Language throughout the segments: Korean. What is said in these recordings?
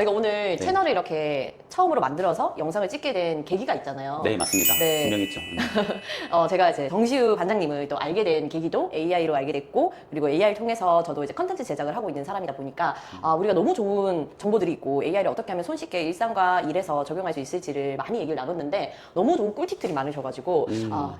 저희가 오늘 네. 채널을 이렇게 처음으로 만들어서 영상을 찍게 된 계기가 있잖아요. 네, 맞습니다. 네. 분명히 있죠. 제가 이제 정시우 반장님을 또 알게 된 계기도 AI로 알게 됐고, 그리고 AI를 통해서 저도 이제 컨텐츠 제작을 하고 있는 사람이다 보니까, 우리가 너무 좋은 정보들이 있고, AI를 어떻게 하면 손쉽게 일상과 일에서 적용할 수 있을지를 많이 얘기를 나눴는데, 너무 좋은 꿀팁들이 많으셔가지고,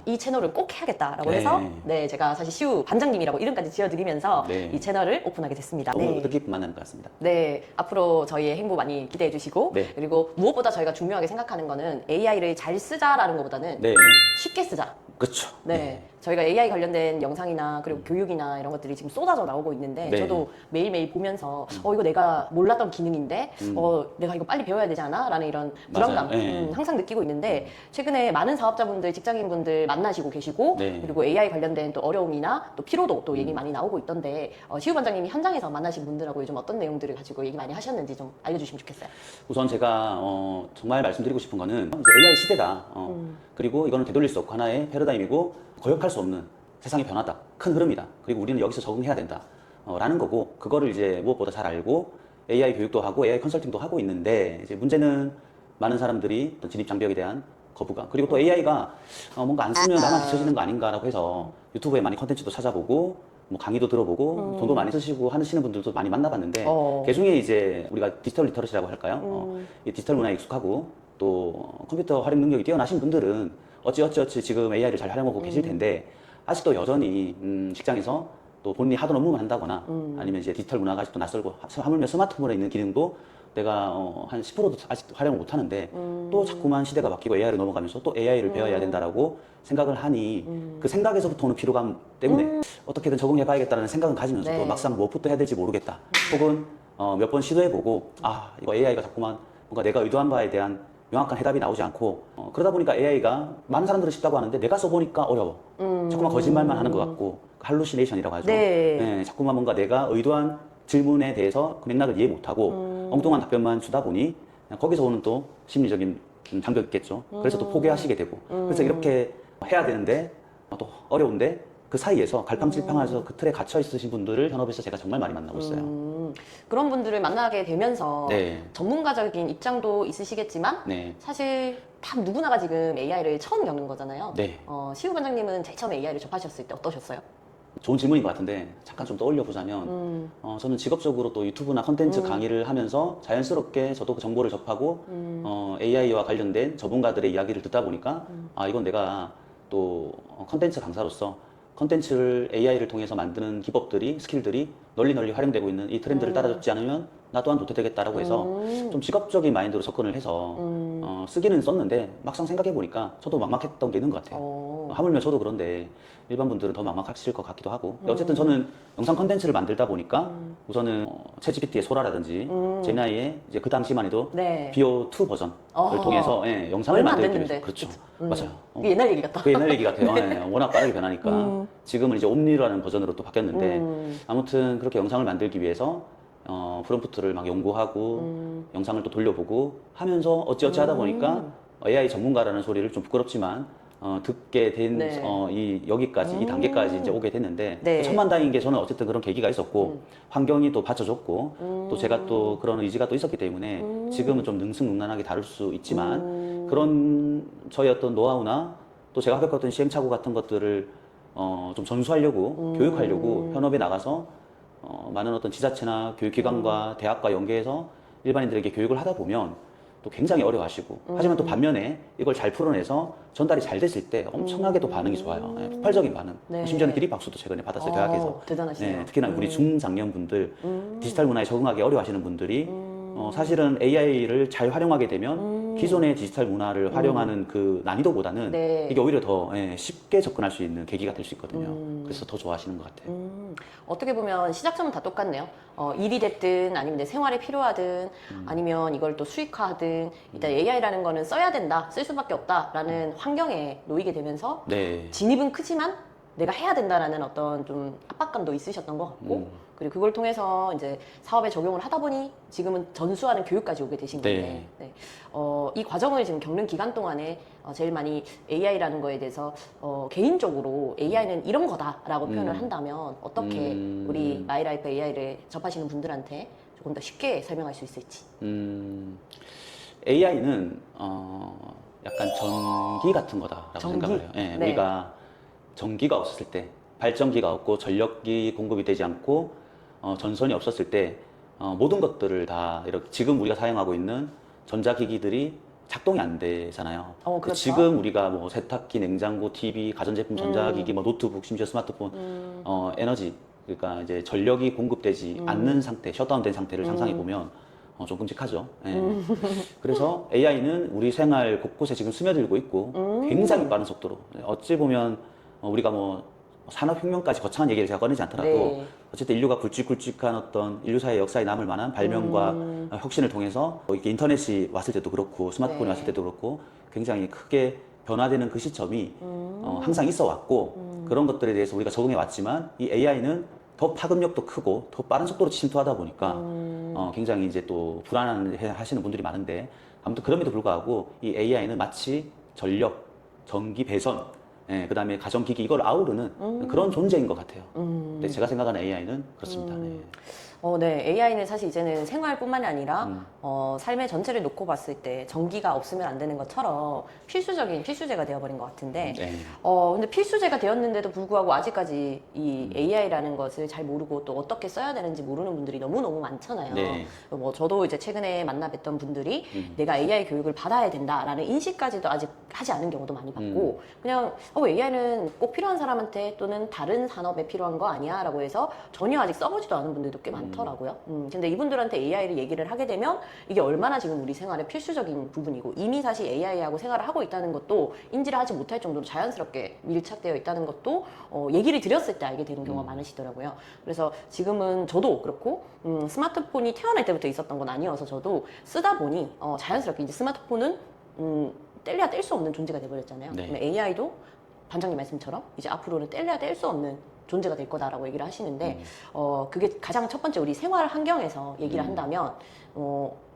이 채널을 꼭 해야겠다라고 네. 해서, 네, 제가 사실 시우 반장님이라고 이름까지 지어드리면서 네. 이 채널을 오픈하게 됐습니다. 너무 네. 뜻깊은 만남인 것 같습니다. 네, 앞으로 저희의 행보 많이 기대해 주시고, 네. 그리고 무엇보다 저희가 중요하게 생각하는 거는 AI를 잘 쓰자라는 것보다는 네, 쉽게 쓰자. 그렇죠. 네. 저희가 AI 관련된 영상이나 그리고 교육이나 이런 것들이 지금 쏟아져 나오고 있는데, 네. 저도 매일매일 보면서 이거 내가 몰랐던 기능인데 내가 이거 빨리 배워야 되지 않아? 라는 이런 불안감 맞아요. 네. 항상 느끼고 있는데, 최근에 많은 사업자분들, 직장인분들 만나시고 계시고, 네. 그리고 AI 관련된 또 어려움이나 또 피로도 또 얘기 많이 나오고 있던데, 시우 반장님이 현장에서 만나신 분들하고 요즘 어떤 내용들을 가지고 얘기 많이 하셨는지 좀 알려주시면 좋겠어요. 우선 제가 정말 말씀드리고 싶은 거는 이제 AI 시대다. 그리고 이거는 되돌릴 수 없고 하나의 패러다임이고 거역할 수 없는 세상의 변화다. 큰 흐름이다. 그리고 우리는 여기서 적응해야 된다. 라는 거고, 그거를 이제 무엇보다 잘 알고 AI 교육도 하고 AI 컨설팅도 하고 있는데, 이제 문제는 많은 사람들이 어떤 진입 장벽에 대한 거부감, 그리고 또 AI가 뭔가 안 쓰면 나만 뒤처지는 거 아닌가라고 해서 유튜브에 많이 컨텐츠도 찾아보고 뭐 강의도 들어보고 돈도 많이 쓰시고 하시는 분들도 많이 만나봤는데, 그 중에 이제 우리가 디지털 리터러시라고 할까요? 이 디지털 문화에 익숙하고 또 컴퓨터 활용 능력이 뛰어나신 분들은 어찌 지금 AI를 잘 활용하고 계실 텐데, 아직도 여전히 직장에서 또 본인이 하던 업무만 한다거나 아니면 이제 디지털 문화가 아직도 낯설고, 하물며 스마트폰에 있는 기능도 내가 한 10%도 아직도 활용을 못 하는데, 또 자꾸만 시대가 바뀌고 AI로 넘어가면서 또 AI를 배워야 된다라고 생각을 하니, 그 생각에서부터 오는 피로감 때문에 어떻게든 적응해 봐야겠다는 생각은 가지면서도 네. 막상 무엇부터 해야 될지 모르겠다, 혹은 몇 번 시도해보고 이거 AI가 자꾸만 뭔가 내가 의도한 바에 대한 명확한 해답이 나오지 않고, 그러다 보니까 AI가 많은 사람들은 쉽다고 하는데 내가 써보니까 어려워. 자꾸만 거짓말만 하는 것 같고, 할루시네이션이라고 하죠. 네. 자꾸만 뭔가 내가 의도한 질문에 대해서 그 맥락을 이해 못하고 엉뚱한 답변만 주다 보니, 거기서 오는 또 심리적인 장벽이 있겠죠. 그래서 또 포기하시게 되고, 그래서 이렇게 해야 되는데 또 어려운데 그 사이에서 갈팡질팡해서 그 틀에 갇혀 있으신 분들을 현업에서 제가 정말 많이 만나고 있어요. 그런 분들을 만나게 되면서 네. 전문가적인 입장도 있으시겠지만, 네. 사실 다 누구나가 지금 AI를 처음 겪는 거잖아요. 네. 시우 반장님은 제일 처음에 AI를 접하셨을 때 어떠셨어요? 좋은 질문인 것 같은데, 잠깐 좀 떠올려 보자면, 저는 직업적으로 또 유튜브나 컨텐츠 강의를 하면서 자연스럽게 저도 그 정보를 접하고 AI와 관련된 전문가들의 이야기를 듣다 보니까, 이건 내가 또 컨텐츠 강사로서 컨텐츠를 AI를 통해서 만드는 기법들이, 스킬들이 널리 활용되고 있는 이 트렌드를 따라잡지 않으면 나 또한 도태되겠다라고 해서 좀 직업적인 마인드로 접근을 해서 쓰기는 썼는데, 막상 생각해 보니까 저도 막막했던 게 있는 것 같아요. 하물며 저도 그런데 일반 분들은 더 막막하실 것 같기도 하고. 근데 어쨌든 저는 영상 컨텐츠를 만들다 보니까 우선은 챗GPT의 소라라든지 제미나이의 이제 그 당시만 해도 네. BO2 버전을 통해서 영상을 얼마 안 만들기 위해서. 됐는데. 그렇죠. 맞아요. 그게 옛날 얘기 같다. 그 옛날 얘기 같아요. 워낙 빠르게 변하니까. 지금은 이제 옴니라는 버전으로 또 바뀌었는데, 아무튼 그렇게 영상을 만들기 위해서 프롬프트를 막 연구하고 영상을 또 돌려보고 하면서 어찌어찌 하다 보니까 AI 전문가라는 소리를 좀 부끄럽지만 듣게 된 네. 여기까지 이 단계까지 이제 오게 됐는데, 네. 천만다행인 게 저는 어쨌든 그런 계기가 있었고 환경이 또 받쳐줬고 또 제가 또 그런 의지가 또 있었기 때문에 지금은 좀 능수능란하게 다룰 수 있지만, 그런 저의 어떤 노하우나 또 제가 겪었던 시행착오 같은 것들을 좀 전수하려고 교육하려고 현업에 나가서 많은 어떤 지자체나 교육기관과 대학과 연계해서 일반인들에게 교육을 하다 보면 또 굉장히 어려워하시고, 하지만 또 반면에 이걸 잘 풀어내서 전달이 잘 됐을 때 엄청나게 또 반응이 좋아요. 폭발적인 반응. 네. 심지어는 기립박수도 최근에 받았어요, 대학에서. 대단하시네요. 특히나 우리 중장년분들, 디지털 문화에 적응하기 어려워하시는 분들이 사실은 AI를 잘 활용하게 되면 기존의 디지털 문화를 활용하는 그 난이도보다는 네. 이게 오히려 더 쉽게 접근할 수 있는 계기가 될 수 있거든요. 그래서 더 좋아하시는 것 같아요. 어떻게 보면 시작점은 다 똑같네요. 일이 됐든 아니면 내 생활에 필요하든 아니면 이걸 또 수익화하든, 일단 AI라는 거는 써야 된다, 쓸 수밖에 없다라는 환경에 놓이게 되면서 네. 진입은 크지만 내가 해야 된다라는 어떤 좀 압박감도 있으셨던 것 같고, 그리고 그걸 통해서 이제 사업에 적용을 하다 보니 지금은 전수하는 교육까지 오게 되신 건데, 네. 이 과정을 지금 겪는 기간 동안에 제일 많이 AI라는 거에 대해서 개인적으로 AI는 이런 거다라고 표현을 한다면 어떻게 우리 마이라이프 AI를 접하시는 분들한테 조금 조금 더 쉽게 설명할 수 있을지. AI는 약간 전기 같은 거다라고 전기? 생각을 해요. 예, 네. 우리가 전기가 없었을 때, 발전기가 없고 전력이 공급이 되지 않고 전선이 없었을 때 모든 것들을 다 이렇게 지금 우리가 사용하고 있는 전자기기들이 작동이 안 되잖아요. 그렇죠. 지금 우리가 뭐 세탁기, 냉장고, TV, 가전제품, 전자기기, 뭐 노트북, 심지어 스마트폰, 에너지, 그러니까 이제 전력이 공급되지 않는 상태, 셧다운된 상태를 상상해 보면 좀 끔찍하죠. 예. 그래서 AI는 우리 생활 곳곳에 지금 스며들고 있고 굉장히 빠른 속도로 어찌 보면 우리가 뭐 산업혁명까지 거창한 얘기를 제가 꺼내지 않더라도 네. 어쨌든 인류가 굵직굵직한 어떤 인류사의 역사에 남을 만한 발명과 혁신을 통해서 뭐 이렇게 인터넷이 왔을 때도 그렇고 스마트폰이 네. 왔을 때도 그렇고 굉장히 크게 변화되는 그 시점이 항상 있어 왔고 그런 것들에 대해서 우리가 적응해 왔지만 이 AI는 더 파급력도 크고 더 빠른 속도로 침투하다 보니까 굉장히 이제 또 불안해 하시는 분들이 많은데 아무튼 그럼에도 불구하고 이 AI는 마치 전력, 전기 배선, 예, 그 다음에 가전기기 이걸 아우르는 그런 존재인 것 같아요. 근데 제가 생각하는 AI는 그렇습니다. 네. 네. AI는 사실 이제는 생활뿐만이 아니라 삶의 전체를 놓고 봤을 때 전기가 없으면 안 되는 것처럼 필수적인 필수제가 되어버린 것 같은데 네. 근데 필수제가 되었는데도 불구하고 아직까지 이 AI라는 것을 잘 모르고 또 어떻게 써야 되는지 모르는 분들이 너무너무 많잖아요. 네. 뭐 저도 이제 최근에 만나 뵀던 분들이 내가 AI 교육을 받아야 된다라는 인식까지도 아직 하지 않은 경우도 많이 봤고 그냥 AI는 꼭 필요한 사람한테 또는 다른 산업에 필요한 거 아니야 라고 해서 전혀 아직 써보지도 않은 분들도 꽤 많더라고요. 근데 이분들한테 AI를 얘기를 하게 되면 이게 얼마나 지금 우리 생활에 필수적인 부분이고 이미 사실 AI하고 생활을 하고 있다는 것도 인지를 하지 못할 정도로 자연스럽게 밀착되어 있다는 것도 얘기를 드렸을 때 알게 되는 경우가 많으시더라고요. 그래서 지금은 저도 그렇고 스마트폰이 태어날 때부터 있었던 건 아니어서 저도 쓰다 보니 자연스럽게 이제 스마트폰은 뗄래야 뗄 수 없는 존재가 돼버렸잖아요. 네. AI도 반장님 말씀처럼 이제 앞으로는 뗄래야 뗄 수 없는 존재가 될 거다라고 얘기를 하시는데 그게 가장 첫 번째 우리 생활 환경에서 얘기를 한다면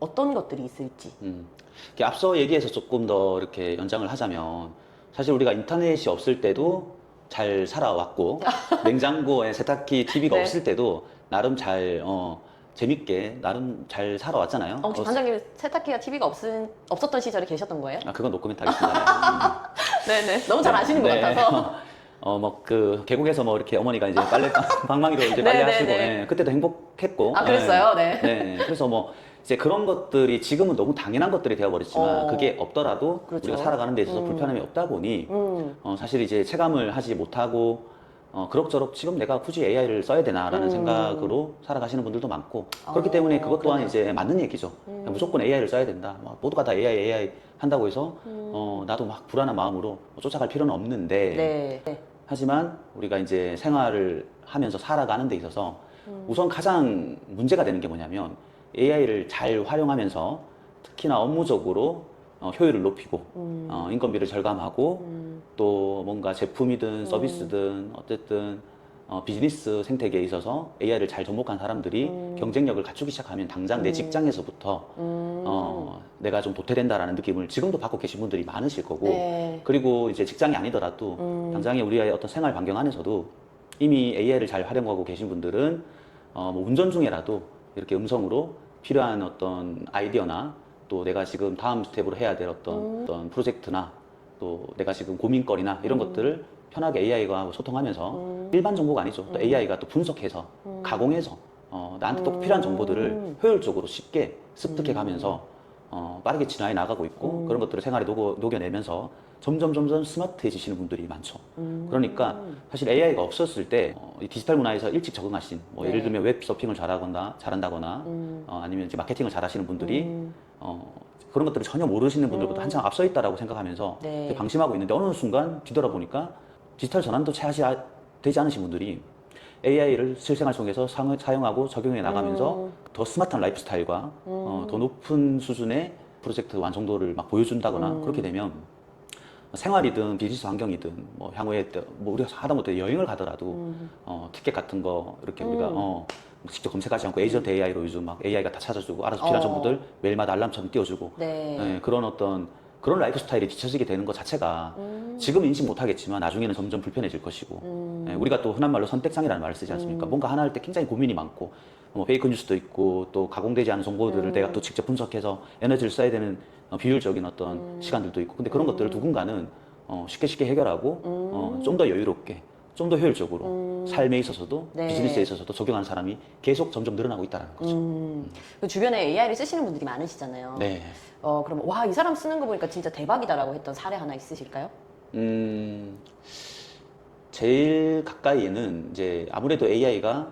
어떤 것들이 있을지. 이렇게 앞서 얘기해서 조금 더 이렇게 연장을 하자면 사실 우리가 인터넷이 없을 때도 잘 살아왔고 냉장고에 세탁기, TV가 네. 없을 때도 나름 잘 재밌게 나름 잘 살아왔잖아요. 혹시 반장님 세탁기와 TV가 없었던 시절에 계셨던 거예요? 그건 노코멘트 하겠습니다. 네네. 너무 잘 아시는 것 같아서. 뭐 그 계곡에서 뭐 이렇게 어머니가 이제 방망이로 이제 네, 빨래 네, 하시고 네. 예, 그때도 행복했고. 그랬어요? 네. 네. 그래서 뭐 이제 그런 것들이 지금은 너무 당연한 것들이 되어버렸지만 그게 없더라도 그렇죠. 우리가 살아가는 데 있어서 불편함이 없다 보니 사실 이제 체감을 하지 못하고 그럭저럭 지금 내가 굳이 AI를 써야 되나라는 생각으로 살아가시는 분들도 많고 그렇기 때문에 그것 또한 그러네요. 이제 맞는 얘기죠. 무조건 AI를 써야 된다. 모두가 다 AI 한다고 해서 나도 막 불안한 마음으로 쫓아갈 필요는 없는데 네. 하지만 우리가 이제 생활을 하면서 살아가는 데 있어서 우선 가장 문제가 되는 게 뭐냐면 AI를 잘 활용하면서 특히나 업무적으로 효율을 높이고 인건비를 절감하고 또 뭔가 제품이든 서비스든 어쨌든 비즈니스 생태계에 있어서 AI를 잘 접목한 사람들이 경쟁력을 갖추기 시작하면 당장 내 직장에서부터 내가 좀 도태된다라는 느낌을 지금도 받고 계신 분들이 많으실 거고 네. 그리고 이제 직장이 아니더라도 당장에 우리의 어떤 생활 반경 안에서도 이미 AI를 잘 활용하고 계신 분들은 뭐 운전 중에라도 이렇게 음성으로 필요한 어떤 아이디어나 또 내가 지금 다음 스텝으로 해야 될 어떤 프로젝트나 또 내가 지금 고민거리나 이런 것들을 편하게 AI가 소통하면서 일반 정보가 아니죠. 또 AI가 또 분석해서 가공해서 나한테 꼭 필요한 정보들을 효율적으로 쉽게 습득해 가면서 빠르게 진화해 나가고 있고 그런 것들을 생활에 녹여내면서 점점 스마트해지시는 분들이 많죠. 그러니까 사실 AI가 없었을 때 이 디지털 문화에서 일찍 적응하신 뭐 예를 들면 웹 서핑을 잘한다거나 아니면 이제 마케팅을 잘하시는 분들이 그런 것들을 전혀 모르시는 분들보다 한참 앞서 있다라고 생각하면서 네. 이렇게 방심하고 있는데 어느 순간 뒤돌아보니까 디지털 전환도 채 되지 않으신 분들이 AI를 실생활 속에서 사용하고 적용해 나가면서 더 스마트한 라이프 스타일과 더 높은 수준의 프로젝트 완성도를 막 보여준다거나 그렇게 되면 생활이든 비즈니스 환경이든 뭐 향후에 뭐 우리가 하다못해 여행을 가더라도 티켓 같은 거 이렇게 우리가 직접 검색하지 않고 에이전트 AI로 요즘 막 AI가 다 찾아주고 알아서 필요한 정보들 매일마다 알람처럼 띄워주고 네. 그런 라이프 스타일이 뒤처지게 되는 것 자체가 지금 인식 못하겠지만 나중에는 점점 불편해질 것이고 우리가 또 흔한 말로 선택장애라는 말을 쓰지 않습니까? 뭔가 하나 할 때 굉장히 고민이 많고 뭐 페이크 뉴스도 있고 또 가공되지 않은 정보들을 내가 또 직접 분석해서 에너지를 써야 되는 비효율적인 어떤 시간들도 있고 근데 그런 것들을 누군가는 쉽게 해결하고 좀 더 여유롭게 좀 더 효율적으로 삶에 있어서도 네. 비즈니스에 있어서도 적용하는 사람이 계속 점점 늘어나고 있다는 거죠. 그 주변에 AI를 쓰시는 분들이 많으시잖아요. 네. 그럼 와, 이 사람 쓰는 거 보니까 진짜 대박이다라고 했던 사례 하나 있으실까요? 제일 가까이에는 이제 아무래도 AI가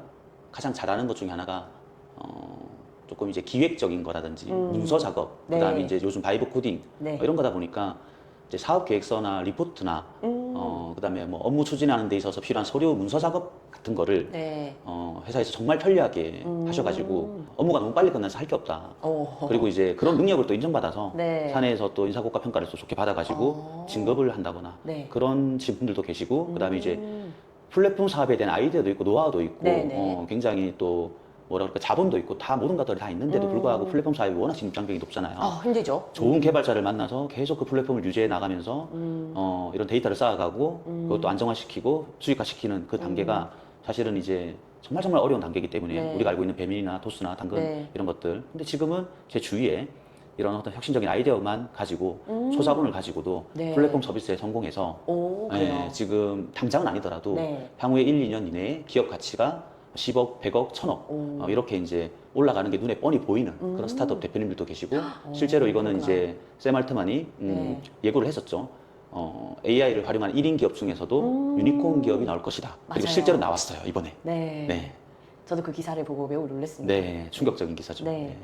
가장 잘하는 것 중에 하나가 조금 이제 기획적인 거라든지 문서 작업, 네. 그다음에 이제 요즘 바이브 코딩 네. 이런 거다 보니까 이제 사업 계획서나 리포트나 그다음에 뭐 업무 추진하는 데 있어서 필요한 서류 문서 작업 같은 거를 네. 회사에서 정말 편리하게 하셔가지고 업무가 너무 빨리 끝나서 할 게 없다. 그리고 이제 그런 능력을 또 인정받아서 네. 사내에서 또 인사고과 평가를 또 좋게 받아가지고 진급을 한다거나 네. 그런 분들도 계시고 그다음에 이제 플랫폼 사업에 대한 아이디어도 있고 노하우도 있고 네, 네. 굉장히 또 뭐라 그럴까 자본도 있고 다 모든 것들이 다 있는데도 불구하고 플랫폼 사업이 워낙 진입장벽이 높잖아요. 힘들죠. 좋은 개발자를 만나서 계속 그 플랫폼을 유지해 나가면서 이런 데이터를 쌓아가고 그것도 안정화시키고 수익화시키는 그 단계가 사실은 이제 정말 어려운 단계이기 때문에 네. 우리가 알고 있는 배민이나 토스나 당근 네. 이런 것들 근데 지금은 제 주위에 이런 어떤 혁신적인 아이디어만 가지고 소자본을 가지고도 네. 플랫폼 서비스에 성공해서 그래요. 지금 당장은 아니더라도 네. 향후에 1, 2년 이내에 기업 가치가 10억, 100억, 1000억 이렇게 이제 올라가는 게 눈에 뻔히 보이는 그런 스타트업 대표님들도 계시고 실제로 이거는 그렇구나. 이제 샘 알트만이 네. 예고를 했었죠. AI를 활용한 1인 기업 중에서도 유니콘 기업이 나올 것이다. 그리고 맞아요. 실제로 나왔어요 이번에. 네. 네, 저도 그 기사를 보고 매우 놀랐습니다. 네, 충격적인 기사죠. 네.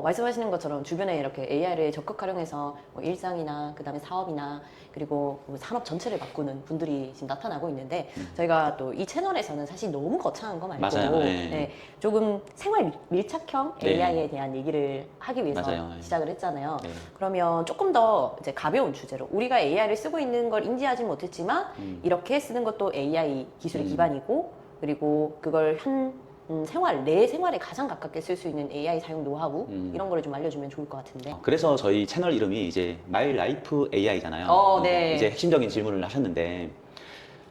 말씀하시는 것처럼 주변에 이렇게 AI를 적극 활용해서 뭐 일상이나 그다음에 사업이나 그리고 뭐 산업 전체를 바꾸는 분들이 지금 나타나고 있는데 저희가 또 이 채널에서는 사실 너무 거창한 거 말고 맞아요. 네. 네, 조금 생활 밀착형 네. AI에 대한 얘기를 하기 위해서 맞아요. 네. 시작을 했잖아요. 네. 그러면 조금 더 이제 가벼운 주제로 우리가 AI를 쓰고 있는 걸 인지하지 못했지만 이렇게 쓰는 것도 AI 기술의 기반이고 그리고 그걸 내 생활에 가장 가깝게 쓸 수 있는 AI 사용 노하우 이런 거를 좀 알려주면 좋을 것 같은데. 그래서 저희 채널 이름이 이제 My Life AI잖아요. 네. 이제 핵심적인 질문을 하셨는데,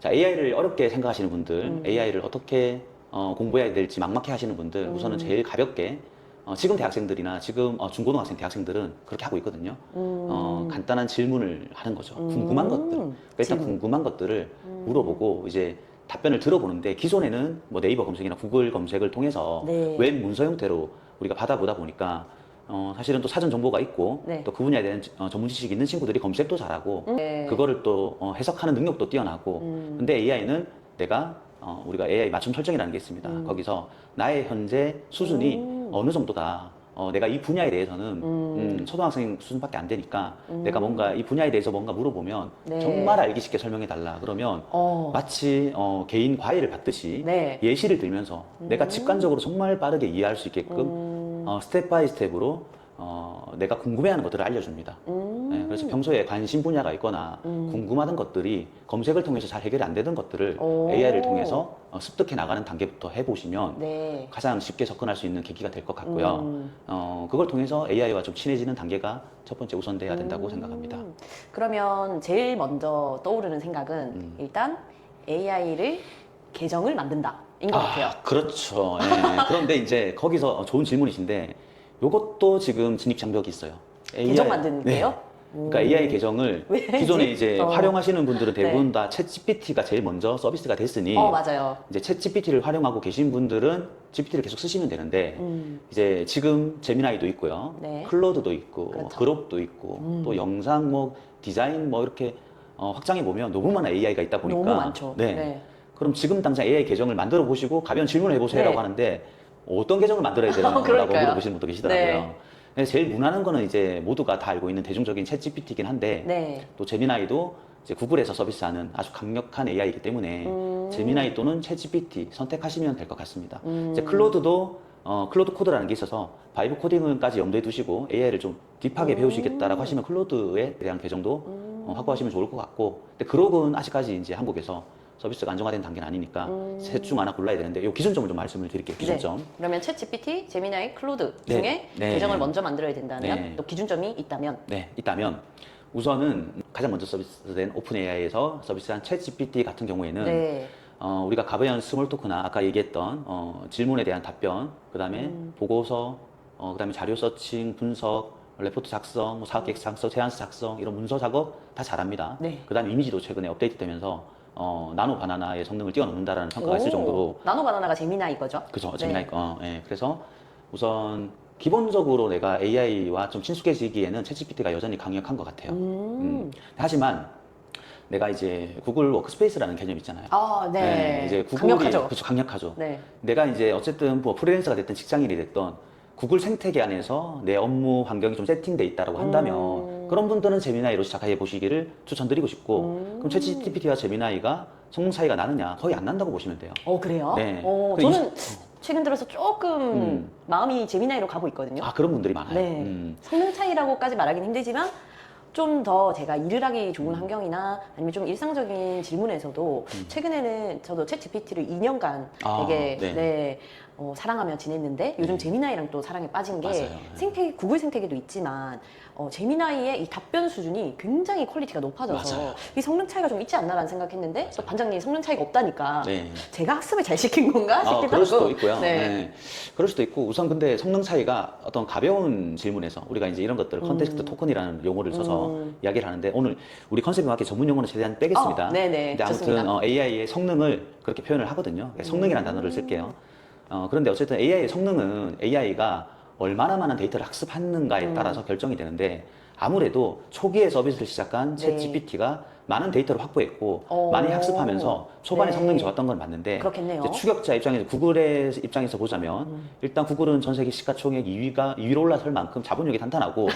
자, AI를 어렵게 생각하시는 분들, AI를 어떻게 공부해야 될지 막막해 하시는 분들, 우선은 제일 가볍게, 지금 대학생들이나 지금 중고등학생 대학생들은 그렇게 하고 있거든요. 간단한 질문을 하는 거죠. 궁금한 것들. 그러니까 일단 궁금한 것들을 물어보고 이제 답변을 들어보는데 기존에는 뭐 네이버 검색이나 구글 검색을 통해서 네. 웹 문서 형태로 우리가 받아보다 보니까 사실은 또 사전 정보가 있고 네. 또 그 분야에 대한 전문 지식이 있는 친구들이 검색도 잘하고 네. 그거를 또 해석하는 능력도 뛰어나고 근데 AI는 우리가 AI 맞춤 설정이라는 게 있습니다. 거기서 나의 현재 수준이 어느 정도다. 내가 이 분야에 대해서는 초등학생 수준밖에 안 되니까 내가 뭔가 이 분야에 대해서 뭔가 물어보면 네. 정말 알기 쉽게 설명해 달라. 그러면 마치 개인 과외를 받듯이 네. 예시를 들면서 내가 직관적으로 정말 빠르게 이해할 수 있게끔 스텝 바이 스텝으로 내가 궁금해하는 것들을 알려줍니다. 네, 그래서 평소에 관심 분야가 있거나 궁금하던 것들이 검색을 통해서 잘 해결이 안 되는 것들을 AI를 통해서 습득해 나가는 단계부터 해보시면 네. 가장 쉽게 접근할 수 있는 계기가 될 것 같고요. 그걸 통해서 AI와 좀 친해지는 단계가 첫 번째 우선돼야 된다고 생각합니다. 그러면 제일 먼저 떠오르는 생각은 일단 AI를 계정을 만든다인 것 같아요. 그렇죠. 예. 그런데 이제 거기서 좋은 질문이신데 요것도 지금 진입 장벽이 있어요. 계정 만드는 네. 게요? 그러니까 AI 계정을 왜지? 기존에 이제 활용하시는 분들은 대부분 네. 다 챗GPT가 제일 먼저 서비스가 됐으니 맞아요. 이제 챗GPT를 활용하고 계신 분들은 GPT를 계속 쓰시면 되는데 이제 지금 제미나이도 있고요. 네. 클로드도 있고 그렇죠. 그룹도 있고 또 영상 뭐 디자인 뭐 이렇게 확장해 보면 너무 많은 AI가 있다 보니까 너무 많죠. 네. 네. 그럼 지금 당장 AI 계정을 만들어 보시고 가벼운 질문을 해보세요라고 네. 하는데 어떤 계정을 만들어야 되나라고 그러니까요. 물어보시는 분도 계시더라고요. 네. 그래서 제일 무난한 거는 이제 모두가 다 알고 있는 대중적인 챗GPT이긴 한데 네. 또 제미나이도 이제 구글에서 서비스하는 아주 강력한 AI이기 때문에 제미나이 또는 챗GPT 선택하시면 될 것 같습니다. 이제 클로드도 클로드 코드라는 게 있어서 바이브 코딩까지 염두에 두시고 AI를 좀 딥하게 배우시겠다라고 하시면 클로드에 대한 계정도 확보하시면 좋을 것 같고 근데 그룹은 아직까지 이제 한국에서 서비스가 안정화된 단계는 아니니까 셋 중 하나 골라야 되는데 이 기준점을 좀 말씀을 드릴게요. 기준점. 네. 그러면 챗GPT, 제미나이, 클로드 네. 중에 네. 계정을 먼저 만들어야 된다면 네. 또 기준점이 있다면 네, 있다면 우선은 가장 먼저 서비스된 오픈 AI에서 서비스한 챗GPT 같은 경우에는 네. 우리가 가벼운 스몰 토크나 아까 얘기했던 질문에 대한 답변, 그 다음에 보고서, 그 다음에 자료 서칭, 분석, 레포트 작성, 뭐 사업계획 작성, 제안서 작성 이런 문서 작업 다 잘합니다. 네. 그 다음에 이미지도 최근에 업데이트되면서 나노 바나나의 성능을 뛰어넘는다라는 평가가 있을 정도로 나노 바나나가 재미나이 거죠? 그죠, 네. 재미나이 예. 그래서 우선 기본적으로 내가 AI와 좀 친숙해지기에는 챗GPT가 여전히 강력한 것 같아요. 하지만 내가 이제 구글 워크스페이스라는 개념 있잖아요. 아, 네. 이제 구글이 강력하죠. 그렇죠, 강력하죠. 네. 내가 이제 어쨌든 뭐 프리랜서가 됐든 직장인이 됐든 구글 생태계 안에서 내 업무 환경이 좀 세팅돼 있다라고 한다면 그런 분들은 제미나이로 시작해 보시기를 추천드리고 싶고 그럼 챗GPT와 제미나이가 성능 차이가 나느냐? 거의 안 난다고 보시면 돼요. 그래요? 네. 저는 최근 들어서 조금 마음이 제미나이로 가고 있거든요. 아, 그런 분들이 많아요. 네. 성능 차이라고까지 말하기는 힘들지만 좀 더 제가 일을 하기 좋은 환경이나 아니면 좀 일상적인 질문에서도 최근에는 저도 챗 GPT를 2년간 되게 네. 사랑하며 지냈는데 요즘 제미나이랑 또 사랑에 빠진 게 맞아요. 구글 생태계도 있지만 제미나이의 이 답변 수준이 굉장히 퀄리티가 높아져서 맞아요. 이 성능 차이가 좀 있지 않나라는 생각했는데 또 반장님 성능 차이가 없다니까 네. 제가 학습을 잘 시킨 건가 싶기도 그럴 수도 하고. 있고요. 네. 네. 그럴 수도 있고 우선 근데 성능 차이가 어떤 가벼운 질문에서 우리가 이제 이런 것들을 컨텍스트 토큰이라는 용어를 써서 이야기를 하는데 오늘 우리 컨셉에 맞게 전문 용어는 최대한 빼겠습니다. 네네. 근데 아무튼 좋습니다. AI의 성능을 그렇게 표현을 하거든요. 성능이라는 단어를 쓸게요. 그런데 어쨌든 AI의 성능은 AI가 얼마나 많은 데이터를 학습하는가에 따라서 결정이 되는데 아무래도 초기에 서비스를 시작한 네. 챗GPT가 많은 데이터를 확보했고 많이 학습하면서 초반에 네. 성능이 좋았던 건 맞는데 그렇겠네요. 이제 추격자 입장에서 구글의 입장에서 보자면 일단 구글은 전 세계 시가총액 2위로 올라설 만큼 자본력이 탄탄하고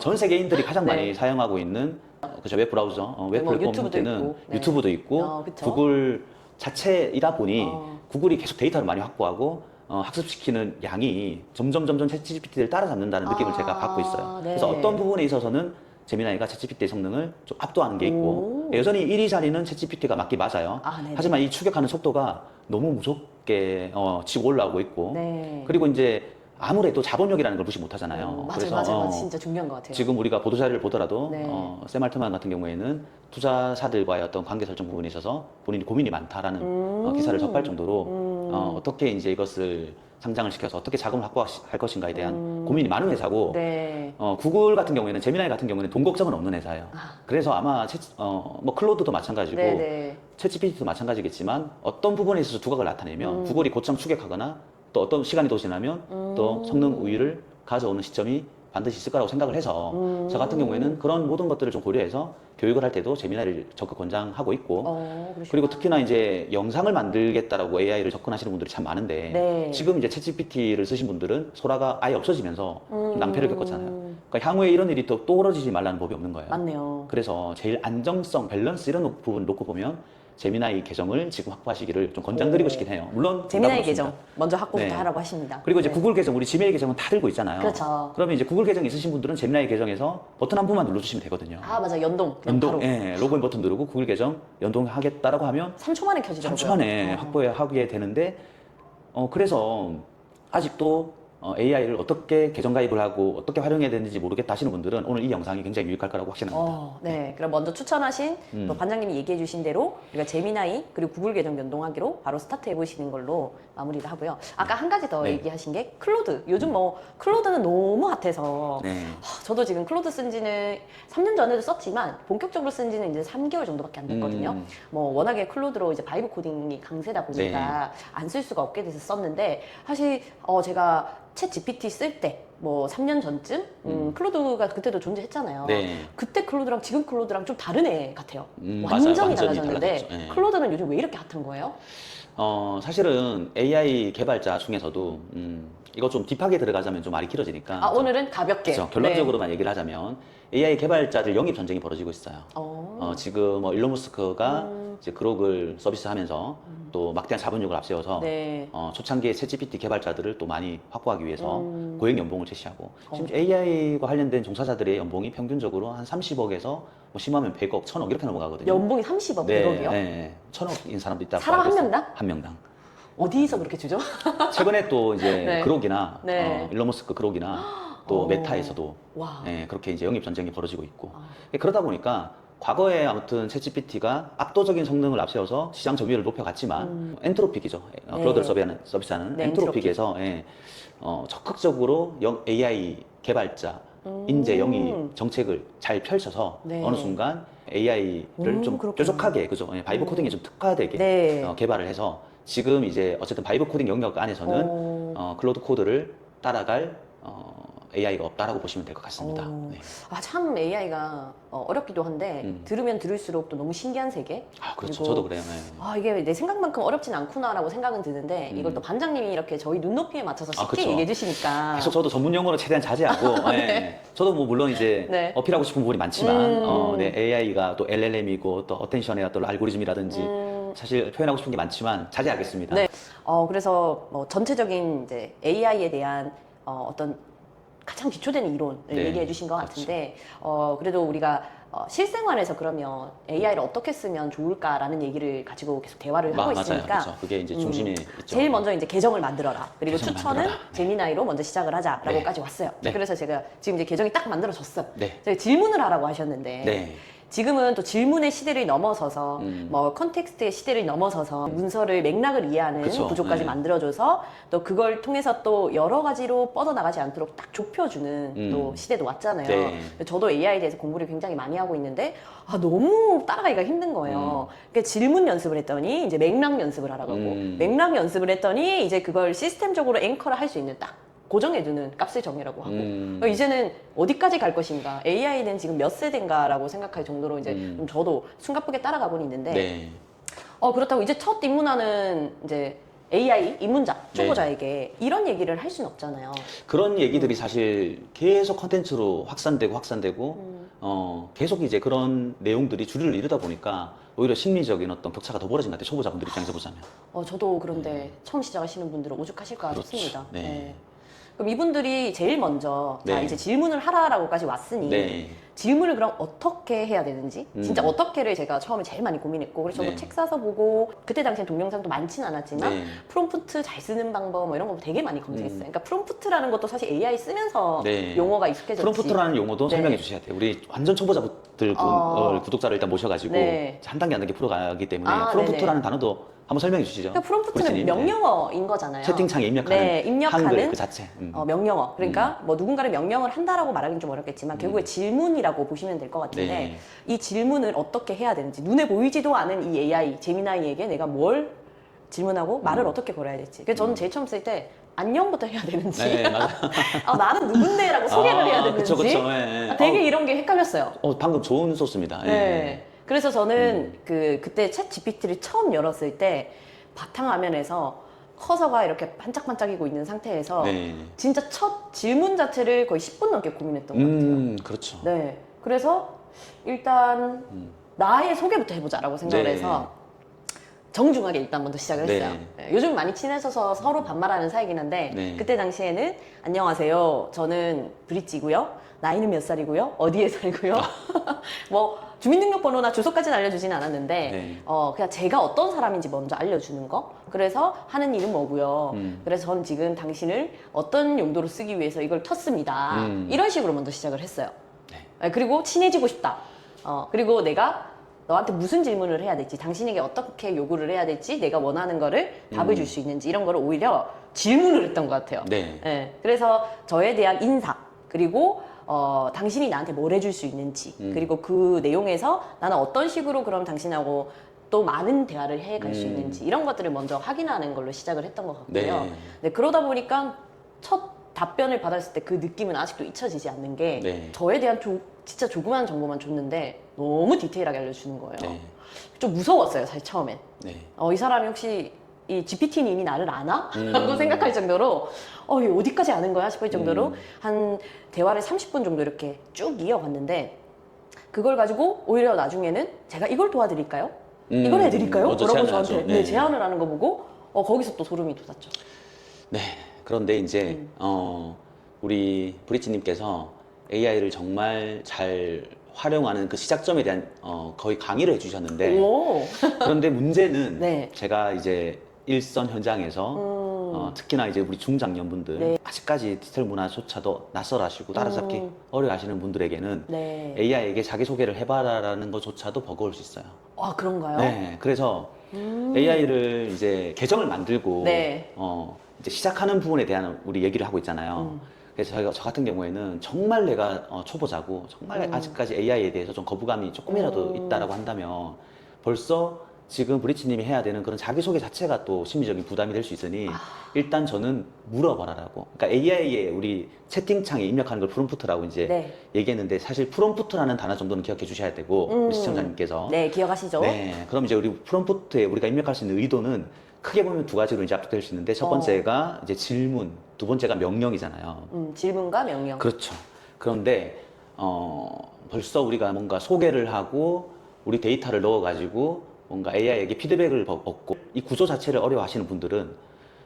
전 세계인들이 가장 네. 많이 사용하고 있는 그죠, 웹 브라우저, 웹 뭐 플랫폼 유튜브도 때는 있고. 네. 유튜브도 있고 그쵸. 구글 자체이다 보니 구글이 계속 데이터를 많이 확보하고 학습시키는 양이 점점 챗GPT를 따라잡는다는 느낌을 제가 받고 있어요. 네. 그래서 어떤 부분에 있어서는 제미나이가 챗GPT의 성능을 좀 압도하는 게 있고 여전히 1위 자리는 챗GPT가 맞기 맞아요. 네네. 하지만 이 추격하는 속도가 너무 무섭게 치고 올라오고 있고 네. 그리고 이제 아무래도 자본력이라는 걸 무시 못 하잖아요. 맞아요. 진짜 중요한 것 같아요. 지금 우리가 보도자료를 보더라도 네. 샘 알트만 같은 경우에는 투자사들과의 어떤 관계 설정 부분에 있어서 본인이 고민이 많다라는 기사를 접할 정도로 어떻게 이제 이것을 상장을 시켜서 어떻게 자금을 확보할 것인가에 대한 고민이 많은 회사고 네. 구글 같은 경우에는 제미나이 같은 경우에는 돈 걱정은 없는 회사예요. 그래서 아마 뭐 클로드도 마찬가지고 네네. 챗GPT도 마찬가지겠지만 어떤 부분에 있어서 두각을 나타내면 구글이 곧장 추격하거나 또 어떤 시간이 더 지나면 또 성능 우위를 가져오는 시점이 반드시 있을 거라고 생각을 해서 저 같은 경우에는 그런 모든 것들을 좀 고려해서 교육을 할 때도 제미나이를 적극 권장하고 있고 그러시구나. 그리고 특히나 이제 영상을 만들겠다라고 AI를 접근하시는 분들이 참 많은데 네. 지금 이제 챗GPT를 쓰신 분들은 소라가 아예 없어지면서 좀 낭패를 겪었잖아요. 그러니까 향후에 이런 일이 또 떨어지지 말라는 법이 없는 거예요. 맞네요. 그래서 제일 안정성, 밸런스 이런 부분 놓고 보면 제미나이 계정을 지금 확보하시기를 좀 권장드리고 싶긴 해요. 물론 제미나이 정답은 없습니다. 계정 먼저 확보부터 네. 하라고 하십니다. 그리고 이제 네. 구글 계정, 우리 지메일 계정은 다 들고 있잖아요. 그렇죠. 그러면 이제 구글 계정 있으신 분들은 제미나이 계정에서 버튼 한 번만 눌러주시면 되거든요. 맞아. 연동. 그냥 바로. 예, 로그인 버튼 누르고 구글 계정 연동하겠다라고 하면 3초 만에 켜지더라고요. 3초 만에 확보하게 되는데, 그래서 아직도 AI를 어떻게 계정 가입을 하고 어떻게 활용해야 되는지 모르겠다 하시는 분들은 오늘 이 영상이 굉장히 유익할 거라고 확신합니다. 네. 그럼 먼저 추천하신 또 반장님이 얘기해 주신 대로 우리가 제미나이 그리고 구글 계정 연동하기로 바로 스타트 해보시는 걸로 마무리를 하고요. 아까 한 가지 더 네. 얘기하신 게 클로드. 요즘 뭐 클로드는 너무 핫해서 네. 저도 지금 클로드 쓴 지는 3년 전에도 썼지만 본격적으로 쓴 지는 이제 3개월 정도밖에 안 됐거든요. 뭐 워낙에 클로드로 이제 바이브 코딩이 강세다 보니까 안 쓸 수가 없게 돼서 썼는데 사실 제가 챗 GPT 쓸 때 뭐 3년 전쯤 클로드가 그때도 존재했잖아요. 네. 그때 클로드랑 지금 클로드랑 좀 다른 애 같아요. 맞아요. 완전히 완전히 달라졌는데 달라졌죠. 네. 클로드는 요즘 왜 이렇게 핫한 거예요? 사실은 AI 개발자 중에서도 이거 좀 딥하게 들어가자면 좀 말이 길어지니까 오늘은 가볍게. 그렇죠. 결론적으로만 얘기를 하자면 AI 개발자들 영입 전쟁이 벌어지고 있어요. 네. 지금 뭐 일론 머스크가 이제 그록을 서비스하면서 또 막대한 자본력을 앞세워서 네. 초창기에 챗GPT 개발자들을 또 많이 확보하기 위해서 고액 연봉을 제시하고 심지어 AI와 관련된 종사자들의 연봉이 평균적으로 한 30억에서 뭐 심하면 100억, 1000억 이렇게 넘어가거든요. 연봉이 30억, 네, 100억이요? 네, 1000억인 사람도 있다고 사람 알고 한 있어요. 명당? 한 명당. 어디서 그렇게 주죠? 최근에 또 이제 네. 그록이나 네. 일론 머스크 그록이나 또 메타에서도 와. 그렇게 이제 영입 전쟁이 벌어지고 있고 그러다 보니까 과거에 아무튼 챗GPT가 압도적인 성능을 앞세워서 시장 점유율을 높여갔지만 엔트로픽이죠. 클로드를 서비스하는 네, 엔트로픽에서 적극적으로 AI 개발자 인재 영위 정책을 잘 펼쳐서 네. 어느 순간 AI를 좀 그렇구나. 뾰족하게 그죠? 바이브 코딩에 좀 특화되게 네. 개발을 해서 지금 이제 어쨌든 바이브 코딩 영역 안에서는 클로드 코드를 따라갈 AI가 없다라고 보시면 될 것 같습니다. 네. 참 AI가 어렵기도 한데 들으면 들을수록 또 너무 신기한 세계. 아, 그렇죠. 그리고 저도 그래요. 네. 이게 내 생각만큼 어렵진 않구나라고 생각은 드는데 이걸 또 반장님이 이렇게 저희 눈높이에 맞춰서 쉽게 그쵸. 얘기해 주시니까. 계속 저도 전문 용어로 최대한 자제하고 네. 저도 뭐 물론 이제 네. 어필하고 싶은 부분이 많지만 네, AI가 또 LLM이고 또 어텐션의 어떤 알고리즘이라든지 사실 표현하고 싶은 게 많지만 자제하겠습니다. 네. 그래서 뭐 전체적인 이제 AI에 대한 어떤 가장 기초되는 이론을 네. 얘기해 주신 것 같은데 그래도 우리가 실생활에서 그러면 AI를 어떻게 쓰면 좋을까라는 얘기를 가지고 계속 대화를 하고 맞아요. 있으니까 그렇죠. 그게 이제 중심에 있죠. 제일 먼저 이제 계정을 만들어라. 그리고 계정을 추천은 만들어라. 네. 제미나이로 먼저 시작을 하자라고까지 왔어요. 네. 그래서 제가 지금 이제 계정이 딱 만들어졌어요. 네. 제가 질문을 하라고 하셨는데 네. 지금은 또 질문의 시대를 넘어서서 뭐 컨텍스트의 시대를 넘어서서 문서를 맥락을 이해하는 그쵸. 구조까지 네. 만들어줘서 또 그걸 통해서 또 여러 가지로 뻗어나가지 않도록 딱 좁혀주는 또 시대도 왔잖아요. 네. 저도 AI에 대해서 공부를 굉장히 많이 하고 있는데 너무 따라가기가 힘든 거예요. 그러니까 질문 연습을 했더니 이제 맥락 연습을 하라고 하고 맥락 연습을 했더니 이제 그걸 시스템적으로 앵커를 할 수 있는 딱 고정해두는 값을 정해라고 하고 그러니까 이제는 어디까지 갈 것인가 AI는 지금 몇 세대인가라고 생각할 정도로 이제 좀 저도 숨가쁘게 따라가고는 있는데 네. 그렇다고 이제 첫 입문하는 이제 AI 입문자 초보자에게 이런 얘기를 할 수는 없잖아요. 그런 얘기들이 사실 계속 컨텐츠로 확산되고 계속 이제 그런 내용들이 주류를 이루다 보니까 오히려 심리적인 어떤 격차가 더 벌어진 것 같아요. 초보자분들 입장에서 보자면. 저도 그런데 처음 시작하시는 분들은 오죽하실까 그렇죠. 싶습니다. 네. 그럼 이분들이 제일 먼저 자 네. 이제 질문을 하라라고까지 왔으니 네. 질문을 그럼 어떻게 해야 되는지 진짜 어떻게를 제가 처음에 제일 많이 고민했고 그래서 저도 네. 책 사서 보고 그때 당시엔 동영상도 많진 않았지만 네. 프롬프트 잘 쓰는 방법 뭐 이런 거 되게 많이 검색했어요. 그러니까 프롬프트라는 것도 사실 AI 쓰면서 네. 용어가 익숙해졌지. 프롬프트라는 용어도 네. 설명해 주셔야 돼요. 우리 완전 초보자분들 구독자를 일단 모셔가지고 네. 한 단계 한 단계 풀어가기 때문에 아, 프롬프트라는 단어도 한번 설명해 주시죠. 그러니까 프롬프트는 브리스님. 명령어인 거잖아요. 채팅창에 입력하는, 네, 입력하는 한글 그 자체. 명령어. 그러니까 뭐 누군가를 명령을 한다라고 말하기는 좀 어렵겠지만 결국에 질문이라고 보시면 될 것 같은데 네. 이 질문을 어떻게 해야 되는지 눈에 보이지도 않은 이 AI, 제미나이에게 내가 뭘 질문하고 말을 어떻게 걸어야 될지. 그래서 저는 제일 처음 쓸 때 안녕부터 해야 되는지 네, 맞아요. 나는 누군데라고 소개를 해야 되는지 그쵸. 네. 되게 이런 게 헷갈렸어요. 방금 좋은 소스입니다. 네. 그래서 저는 그때 챗 GPT를 처음 열었을 때 바탕화면에서 커서가 이렇게 반짝반짝이고 있는 상태에서 네. 진짜 첫 질문 자체를 거의 10분 넘게 고민했던 것 같아요. 그렇죠. 네. 그래서 일단 나의 소개부터 해보자라고 생각을 네. 해서 정중하게 일단 먼저 시작을 네. 했어요. 네, 요즘 많이 친해져서 서로 반말하는 사이긴 한데 네. 그때 당시에는 안녕하세요. 저는 브릿지고요. 나이는 몇 살이고요. 어디에 살고요. 뭐 주민등록번호나 주소까지는 알려주지는 않았는데 네. 그냥 제가 어떤 사람인지 먼저 알려주는 거. 그래서 하는 일은 뭐고요. 그래서 저는 지금 당신을 어떤 용도로 쓰기 위해서 이걸 켰습니다. 이런 식으로 먼저 시작을 했어요. 네. 그리고 친해지고 싶다. 그리고 내가 너한테 무슨 질문을 해야 될지, 당신에게 어떻게 요구를 해야 될지, 내가 원하는 거를 답을 줄 수 있는지 이런 거를 오히려 질문을 했던 것 같아요. 네. 네. 그래서 저에 대한 인사, 그리고 당신이 나한테 뭘 해줄 수 있는지, 그리고 그 내용에서 나는 어떤 식으로 그럼 당신하고 또 많은 대화를 해갈 수 있는지 이런 것들을 먼저 확인하는 걸로 시작을 했던 것 같고요. 네. 네, 그러다 보니까 첫 답변을 받았을 때 그 느낌은 아직도 잊혀지지 않는 게 네. 저에 대한 진짜 조그만 정보만 줬는데 너무 디테일하게 알려주는 거예요. 네. 좀 무서웠어요, 사실 처음엔. 네. 이 사람이 혹시 이 GPT는 이미 나를 아나? 라고 생각할 정도로 이게 어디까지 아는 거야 싶을 정도로 한 대화를 30분 정도 이렇게 쭉 이어갔는데 그걸 가지고 오히려 나중에는 제가 이걸 도와드릴까요? 이걸 해드릴까요? 먼저 라고 제안을 저한테 하죠. 네. 제안을 하는 거 보고 거기서 또 소름이 돋았죠. 네. 그런데 이제 우리 브리치님께서 AI를 정말 잘 활용하는 그 시작점에 대한 거의 강의를 해주셨는데 오. 그런데 문제는 네. 제가 이제 일선 현장에서 특히나 이제 우리 중장년분들 네. 아직까지 디지털 문화조차도 낯설하시고 따라잡기 어려워하시는 분들에게는 네. AI에게 자기소개를 해봐라라는 것조차도 버거울 수 있어요. 아, 그런가요? 네, 그래서 AI를 이제 계정을 만들고 네. 이제 시작하는 부분에 대한 우리 얘기를 하고 있잖아요. 그래서 저 같은 경우에는 정말 내가 초보자고 정말 아직까지 AI에 대해서 좀 거부감이 조금이라도 있다라고 한다면 벌써 지금 브리치님이 해야 되는 그런 자기소개 자체가 또 심리적인 부담이 될 수 있으니 일단 저는 물어봐라라고. 그러니까 AI에 우리 채팅창에 입력하는 걸 프롬프트라고 이제 네. 얘기했는데 사실 프롬프트라는 단어 정도는 기억해 주셔야 되고 우리 시청자님께서 네, 기억하시죠? 네, 그럼 이제 우리 프롬프트에 우리가 입력할 수 있는 의도는 크게 보면 두 가지로 이제 압축될 수 있는데 첫 번째가 이제 질문, 두 번째가 명령이잖아요. 질문과 명령. 그렇죠. 그런데 벌써 우리가 뭔가 소개를 하고 우리 데이터를 넣어가지고 뭔가 AI에게 피드백을 얻고 이 구조 자체를 어려워하시는 분들은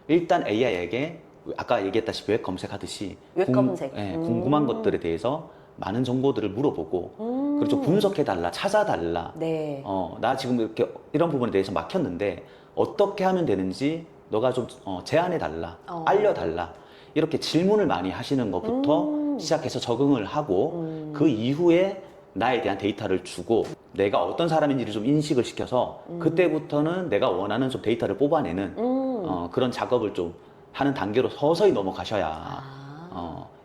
일단 AI에게 아까 얘기했다시피 웹 검색하듯이 웹 검색. 궁금한 것들에 대해서 많은 정보들을 물어보고 그리고 좀 분석해달라, 찾아달라. 네. 나 지금 이렇게 이런 부분에 대해서 막혔는데 어떻게 하면 되는지 너가 좀 제안해달라, 알려달라. 이렇게 질문을 많이 하시는 것부터 시작해서 적응을 하고 그 이후에 나에 대한 데이터를 주고 내가 어떤 사람인지를 좀 인식을 시켜서 그때부터는 내가 원하는 좀 데이터를 뽑아내는 그런 작업을 좀 하는 단계로 서서히 넘어가셔야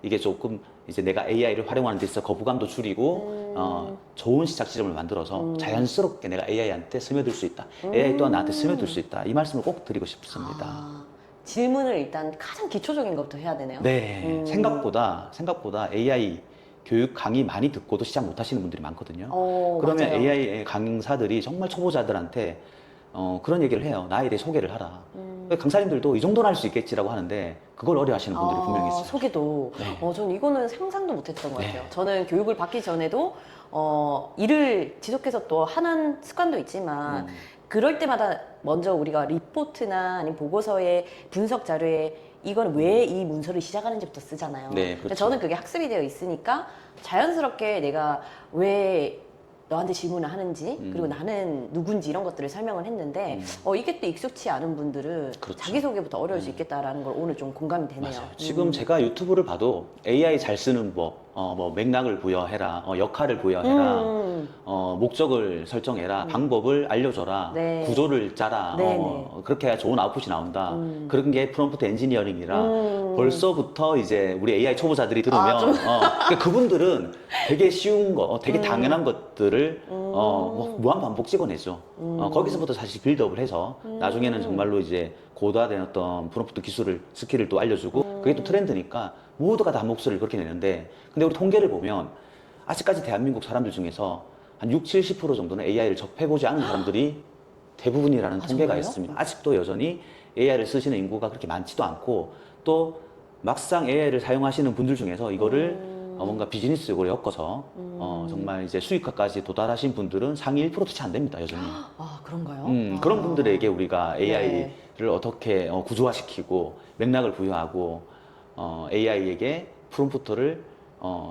이게 조금 이제 내가 AI를 활용하는 데 있어서 거부감도 줄이고 좋은 시작 지점을 만들어서 자연스럽게 내가 AI한테 스며들 수 있다. AI 또한 나한테 스며들 수 있다. 이 말씀을 꼭 드리고 싶습니다. 질문을 일단 가장 기초적인 것부터 해야 되네요. 네, 생각보다 AI 교육 강의 많이 듣고도 시작 못 하시는 분들이 많거든요. 그러면 맞아요. AI 강사들이 정말 초보자들한테 그런 얘기를 해요. 나에 대해 소개를 하라. 강사님들도 이 정도는 할 수 있겠지라고 하는데 그걸 어려워하시는 분들이 분명히 있어요. 소개도. 네. 전 이거는 상상도 못했던 것 같아요. 네. 저는 교육을 받기 전에도 일을 지속해서 또 하는 습관도 있지만 그럴 때마다 먼저 우리가 리포트나 아니면 보고서의 분석 자료에 이건 왜 이 문서를 시작하는지부터 쓰잖아요. 네, 근데 그렇죠. 저는 그게 학습이 되어 있으니까 자연스럽게 내가 왜 너한테 질문을 하는지 그리고 나는 누군지 이런 것들을 설명을 했는데 이게 또 익숙치 않은 분들은 그렇죠. 자기소개부터 어려울 수 있겠다라는 걸 오늘 좀 공감이 되네요. 맞아요. 지금 제가 유튜브를 봐도 AI 잘 쓰는 법, 뭐 맥락을 부여해라, 역할을 부여해라, 목적을 설정해라, 방법을 알려줘라, 네. 구조를 짜라, 네, 그렇게 해야 좋은 아웃풋이 나온다. 그런 게 프롬프트 엔지니어링이라 벌써부터 이제 우리 AI 초보자들이 들으면 그러니까 그분들은 되게 쉬운 거, 되게 당연한 것들을 뭐 무한 반복 찍어내죠. 거기서부터 사실 빌드업을 해서 나중에는 정말로 이제 고도화된 어떤 프롬프트 기술을 스킬을 또 알려주고 그게 또 트렌드니까 모두가 다 목소리를 그렇게 내는데 근데 우리 통계를 보면 아직까지 대한민국 사람들 중에서 한 60, 70% 정도는 AI를 접해보지 않은 사람들이 대부분이라는 통계가 정말요? 있습니다. 아직도 여전히 AI를 쓰시는 인구가 그렇게 많지도 않고 또 막상 AI를 사용하시는 분들 중에서 이거를 뭔가 비즈니스적으로 엮어서 정말 이제 수익화까지 도달하신 분들은 상위 1%도 채 안 됩니다, 여전히. 그런가요? 그런 분들에게 우리가 AI를 네. 어떻게 구조화시키고 맥락을 부여하고 AI에게 프롬프트를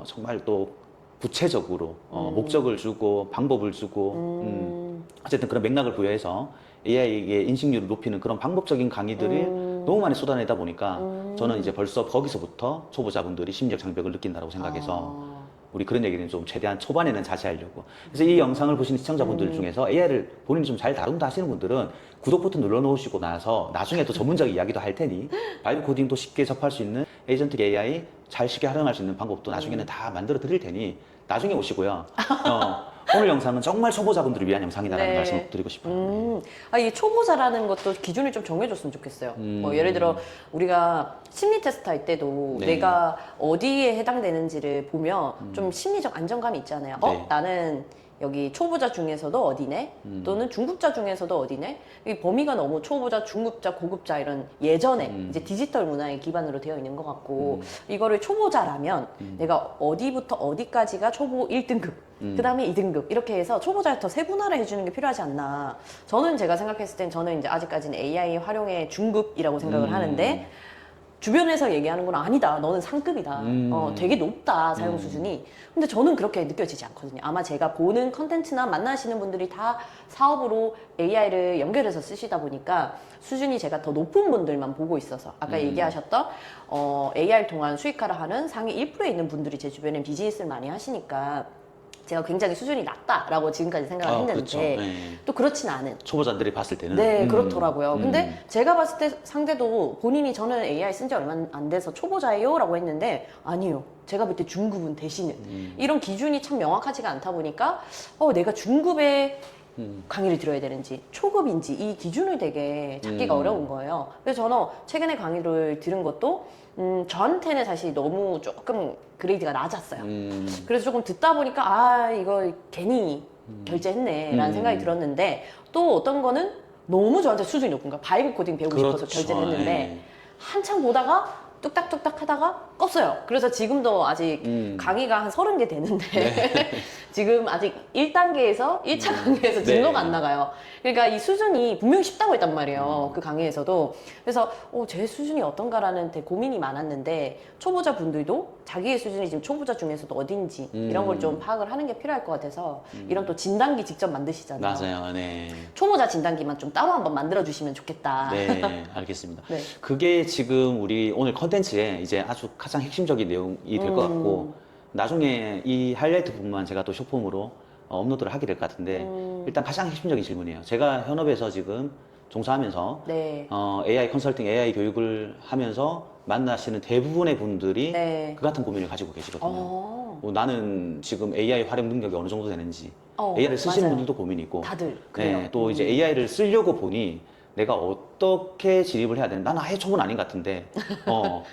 정말 또 구체적으로 목적을 주고 방법을 주고 어쨌든 그런 맥락을 부여해서 AI에게 인식률을 높이는 그런 방법적인 강의들을 너무 많이 쏟아내다 보니까 저는 이제 벌써 거기서부터 초보자분들이 심리적 장벽을 느낀다고 생각해서 우리 그런 얘기는 좀 최대한 초반에는 자제하려고. 그래서 이 영상을 보시는 시청자분들 중에서 AI를 본인이 좀 잘 다룬다 하시는 분들은 구독 버튼 눌러놓으시고 나서 나중에 또 전문적 이야기도 할 테니 바이브 코딩도 쉽게 접할 수 있는 에이전틱 AI 잘 쉽게 활용할 수 있는 방법도 나중에는 다 만들어 드릴 테니 나중에 오시고요. 오늘 영상은 정말 초보자분들을 위한 영상이다라는 네. 말씀을 드리고 싶어요. 이 초보자라는 것도 기준을 좀 정해줬으면 좋겠어요. 뭐 예를 들어 우리가 심리 테스트 할 때도 네. 내가 어디에 해당되는지를 보면 좀 심리적 안정감이 있잖아요. 네. 나는 여기 초보자 중에서도 어디네? 또는 중급자 중에서도 어디네? 이 범위가 너무 초보자, 중급자, 고급자 이런 예전에 이제 디지털 문화의 기반으로 되어 있는 것 같고 이거를 초보자라면 내가 어디부터 어디까지가 초보 1등급 그 다음에 2등급 이렇게 해서 초보자를 더 세분화를 해주는 게 필요하지 않나. 저는 제가 생각했을 땐 저는 이제 아직까지는 AI 활용의 중급이라고 생각을 하는데 주변에서 얘기하는 건 아니다. 너는 상급이다. 되게 높다. 사용 수준이. 근데 저는 그렇게 느껴지지 않거든요. 아마 제가 보는 컨텐츠나 만나시는 분들이 다 사업으로 AI를 연결해서 쓰시다 보니까 수준이 제가 더 높은 분들만 보고 있어서 아까 얘기하셨던 AI를 통한 수익화를 하는 상위 1%에 있는 분들이 제 주변에 비즈니스를 많이 하시니까 제가 굉장히 수준이 낮다라고 지금까지 생각을 했는데 그렇죠. 네. 또 그렇진 않은. 초보자들이 봤을 때는 네, 그렇더라고요. 근데 제가 봤을 때 상대도 본인이 저는 AI 쓴 지 얼마 안 돼서 초보자예요 라고 했는데 아니요. 제가 볼 때 중급은 대신은 이런 기준이 참 명확하지가 않다 보니까 내가 중급에 강의를 들어야 되는지 초급인지 이 기준을 되게 찾기가 어려운 거예요. 그래서 저는 최근에 강의를 들은 것도 저한테는 사실 너무 조금 그레이드가 낮았어요. 그래서 조금 듣다 보니까 아 이거 괜히 결제했네 라는 생각이 들었는데 또 어떤 거는 너무 저한테 수준이 높은 거야. 바이브 코딩 배우고 그렇죠. 싶어서 결제를 했는데 네. 한참 보다가 뚝딱뚝딱 하다가 껐어요. 그래서 지금도 아직 강의가 한 30개 되는데 지금 아직 1단계에서 1차 강의에서 진도가 네. 안 나가요. 그러니까 이 수준이 분명히 쉽다고 했단 말이에요. 그 강의에서도. 그래서 제 수준이 어떤가라는 되게 고민이 많았는데 초보자 분들도 자기의 수준이 지금 초보자 중에서도 어딘지 이런 걸 좀 파악을 하는 게 필요할 것 같아서 이런 또 진단기 직접 만드시잖아요. 맞아요. 네. 초보자 진단기만 좀 따로 한번 만들어 주시면 좋겠다. 네, 알겠습니다. 네. 그게 지금 우리 오늘 컨텐츠에 이제 아주 가장 핵심적인 내용이 될 것 같고, 나중에 이 하이라이트 부분만 제가 또 쇼폼으로 업로드를 하게 될 것 같은데, 일단 가장 핵심적인 질문이에요. 제가 현업에서 지금 종사하면서 네. AI 컨설팅, AI 교육을 하면서 만나시는 대부분의 분들이 네. 그 같은 고민을 가지고 계시거든요. 어. 나는 지금 AI 활용 능력이 어느 정도 되는지, 어, AI를 쓰시는 맞아요. 분들도 고민이고, 다들 그래요. 네, 또 이제 AI를 쓰려고 보니 내가 어떻게 진입을 해야 되는? 나는 아예 초보는 아닌 것 같은데,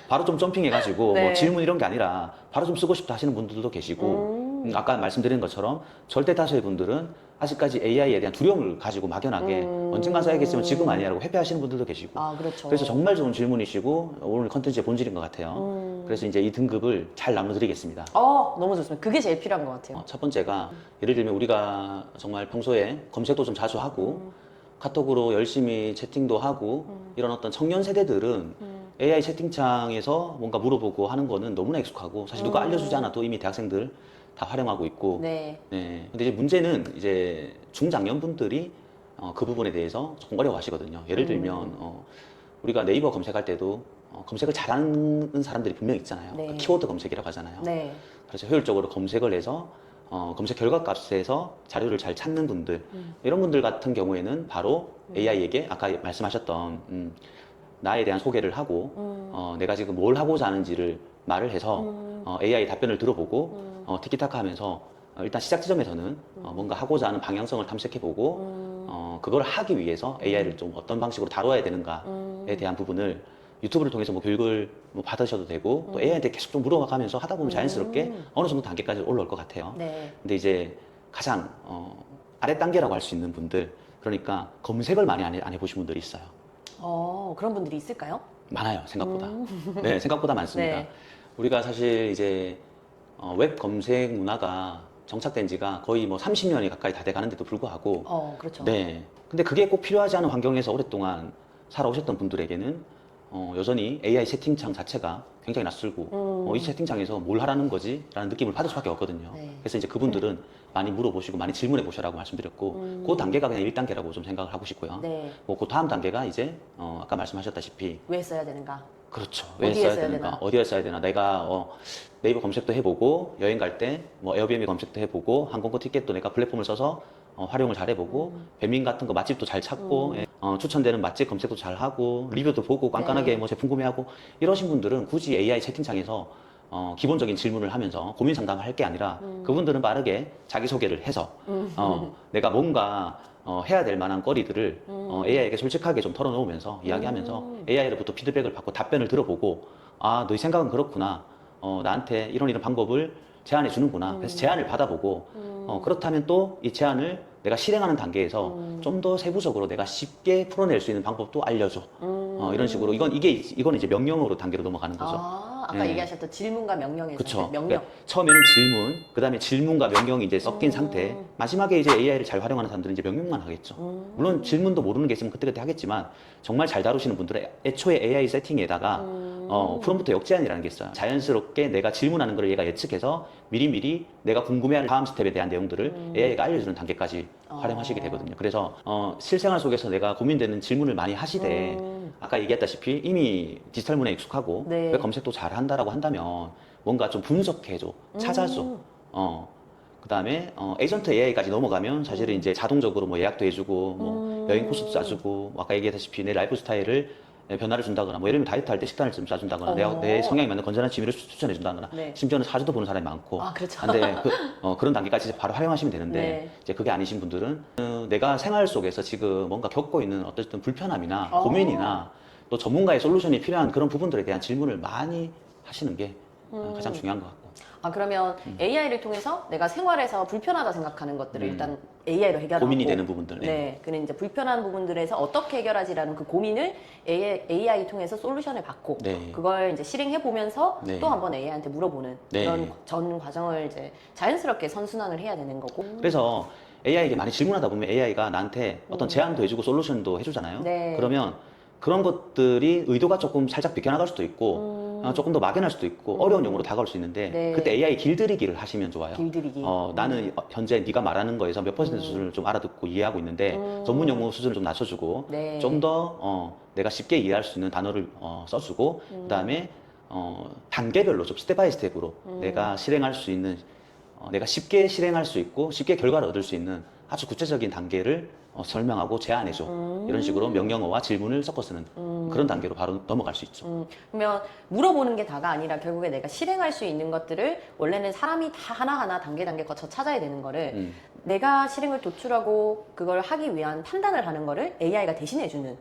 바로 좀 점핑해가지고 네. 뭐 질문 이런 게 아니라 바로 좀 쓰고 싶다 하시는 분들도 계시고, 아까 말씀드린 것처럼 절대 다수의 분들은 아직까지 AI에 대한 두려움을 가지고 막연하게 언젠가 써야겠지만 지금 아니라고 회피하시는 분들도 계시고, 아, 그렇죠. 그래서 정말 좋은 질문이시고 오늘 컨텐츠의 본질인 것 같아요. 그래서 이제 이 등급을 잘 나눠드리겠습니다. 너무 좋습니다. 그게 제일 필요한 것 같아요. 첫 번째가 예를 들면 우리가 정말 평소에 검색도 좀 자주 하고 카톡으로 열심히 채팅도 하고 이런 어떤 청년 세대들은 AI 채팅창에서 뭔가 물어보고 하는 거는 너무나 익숙하고 사실 누가 알려주지 않아도 이미 대학생들 다 활용하고 있고 네. 네. 근데 이제 문제는 이제 중장년분들이 그 부분에 대해서 조금 어려워하시거든요. 예를 들면 우리가 네이버 검색할 때도 검색을 잘하는 사람들이 분명히 있잖아요. 네. 그 키워드 검색이라고 하잖아요. 네. 그래서 효율적으로 검색을 해서 검색 결과 값에서 자료를 잘 찾는 분들 이런 분들 같은 경우에는 바로 AI에게 아까 말씀하셨던 나에 대한 소개를 하고 내가 지금 뭘 하고자 하는지를 말을 해서 AI 답변을 들어보고 티키타카 하면서 일단 시작 지점에서는 뭔가 하고자 하는 방향성을 탐색해보고 그걸 하기 위해서 AI를 좀 어떤 방식으로 다뤄야 되는가에 대한 부분을 유튜브를 통해서 뭐 교육을 뭐 받으셔도 되고 또 AI한테 계속 좀 물어가면서 하다 보면 자연스럽게 어느 정도 단계까지 올라올 것 같아요. 네. 근데 이제 가장 아래 단계라고 할 수 있는 분들, 그러니까 검색을 많이 안 해보신 분들이 있어요. 그런 분들이 있을까요? 많아요, 생각보다. 네, 생각보다 많습니다. 네. 우리가 사실 이제 웹 검색 문화가 정착된 지가 거의 뭐 30년이 가까이 다 돼 가는데도 불구하고 그렇죠. 네. 근데 그게 꼭 필요하지 않은 환경에서 오랫동안 살아오셨던 분들에게는 여전히 AI 채팅창 자체가 굉장히 낯설고 이 채팅창에서 뭘 하라는 거지? 라는 느낌을 받을 수밖에 없거든요. 네. 그래서 이제 그분들은 많이 물어보시고 많이 질문해 보시라고 말씀드렸고 그 단계가 그냥 1단계라고 좀 생각을 하고 싶고요. 네. 그 다음 단계가 이제 아까 말씀하셨다시피 왜 써야 되는가? 그렇죠. 왜 어디에 써야 써야 되는가? 되나? 어디에 써야 되나? 내가 네이버 검색도 해보고 여행 갈 때 뭐 에어비앤비 검색도 해보고 항공권 티켓도 내가 플랫폼을 써서 활용을 잘 해보고 배민 같은 거 맛집도 잘 찾고 예, 추천되는 맛집 검색도 잘 하고 리뷰도 보고 깐깐하게 네. 뭐 제품 구매하고 이러신 분들은 굳이 AI 채팅창에서 기본적인 질문을 하면서 고민 상담을 할 게 아니라 그분들은 빠르게 자기소개를 해서 내가 뭔가 해야 될 만한 거리들을 AI에게 솔직하게 좀 털어놓으면서 이야기하면서 AI로부터 피드백을 받고 답변을 들어보고 아, 너희 생각은 그렇구나. 나한테 이런 방법을 제안해 주는구나. 그래서 제안을 받아보고 그렇다면 또 이 제안을 내가 실행하는 단계에서 좀 더 세부적으로 내가 쉽게 풀어낼 수 있는 방법도 알려줘. 이런 식으로 이건 이제 명령어로 단계로 넘어가는 거죠. 아까 네. 얘기하셨던 질문과 명령에서 그쵸. 명령. 그러니까 처음에는 질문, 그 다음에 질문과 명령이 이제 섞인 상태. 마지막에 이제 AI를 잘 활용하는 사람들은 이제 명령만 하겠죠. 물론 질문도 모르는 게 있으면 그때그때 하겠지만 정말 잘 다루시는 분들은 애초에 AI 세팅에다가 프롬프트 역제한이라는 게 있어요. 자연스럽게 내가 질문하는 걸 얘가 예측해서 미리미리 내가 궁금해하는 다음 스텝에 대한 내용들을 AI가 알려주는 단계까지 활용하시게 되거든요. 그래서 실생활 속에서 내가 고민되는 질문을 많이 하시되 아까 얘기했다시피 이미 디지털 문화에 익숙하고 네. 검색도 잘 한다라고 한다면 뭔가 좀 분석해줘, 찾아줘. 그 다음에 에이전트 AI까지 넘어가면 사실은 이제 자동적으로 뭐 예약도 해주고 뭐 여행 코스도 짜주고 뭐 아까 얘기했다시피 내 라이프 스타일을 변화를 준다거나 뭐 예를 들면 다이어트 할 때 식단을 좀 짜준다거나 내 성향에 맞는 건전한 취미를 추천해 준다거나 네. 심지어는 사주도 보는 사람이 많고 아, 그렇죠. 근데 그런 단계까지 이제 바로 활용하시면 되는데 네. 이제 그게 아니신 분들은 내가 생활 속에서 지금 뭔가 겪고 있는 어떤 불편함이나 고민이나 또 전문가의 솔루션이 필요한 그런 부분들에 대한 질문을 많이 하시는 게 가장 중요한 것 같고. 아, 그러면 AI를 통해서 내가 생활에서 불편하다 생각하는 것들을 일단 AI로 해결하고 고민이 되는 부분들. 네. 그는 이제 불편한 부분들에서 어떻게 해결하지라는 그 고민을 AI 통해서 솔루션을 받고 네. 그걸 이제 실행해 보면서 네. 또 한번 AI한테 물어보는 네. 그런 전 과정을 이제 자연스럽게 선순환을 해야 되는 거고. 그래서 AI에게 많이 질문하다 보면 AI가 나한테 어떤 제안도 해주고 솔루션도 해주잖아요. 네. 그러면 그런 것들이 의도가 조금 살짝 비껴나갈 수도 있고 조금 더 막연할 수도 있고 어려운 용어로 다가올 수 있는데 네. 그때 AI 길들이기를 하시면 좋아요. 길들이기. 나는 현재 네가 말하는 거에서 몇 퍼센트 수준을 좀 알아듣고 이해하고 있는데 전문 용어 수준을 좀 낮춰주고 네. 좀 더 내가 쉽게 이해할 수 있는 단어를 써주고 그다음에 단계별로 좀 스텝 바이 스텝으로 내가 실행할 수 있는 내가 쉽게 실행할 수 있고 쉽게 결과를 얻을 수 있는 아주 구체적인 단계를 설명하고 제안해줘. 이런 식으로 명령어와 질문을 섞어 쓰는 그런 단계로 바로 넘어갈 수 있죠. 그러면 물어보는 게 다가 아니라 결국에 내가 실행할 수 있는 것들을 원래는 사람이 다 하나하나 단계 거쳐 찾아야 되는 거를 내가 실행을 도출하고 그걸 하기 위한 판단을 하는 거를 AI가 대신해 주는.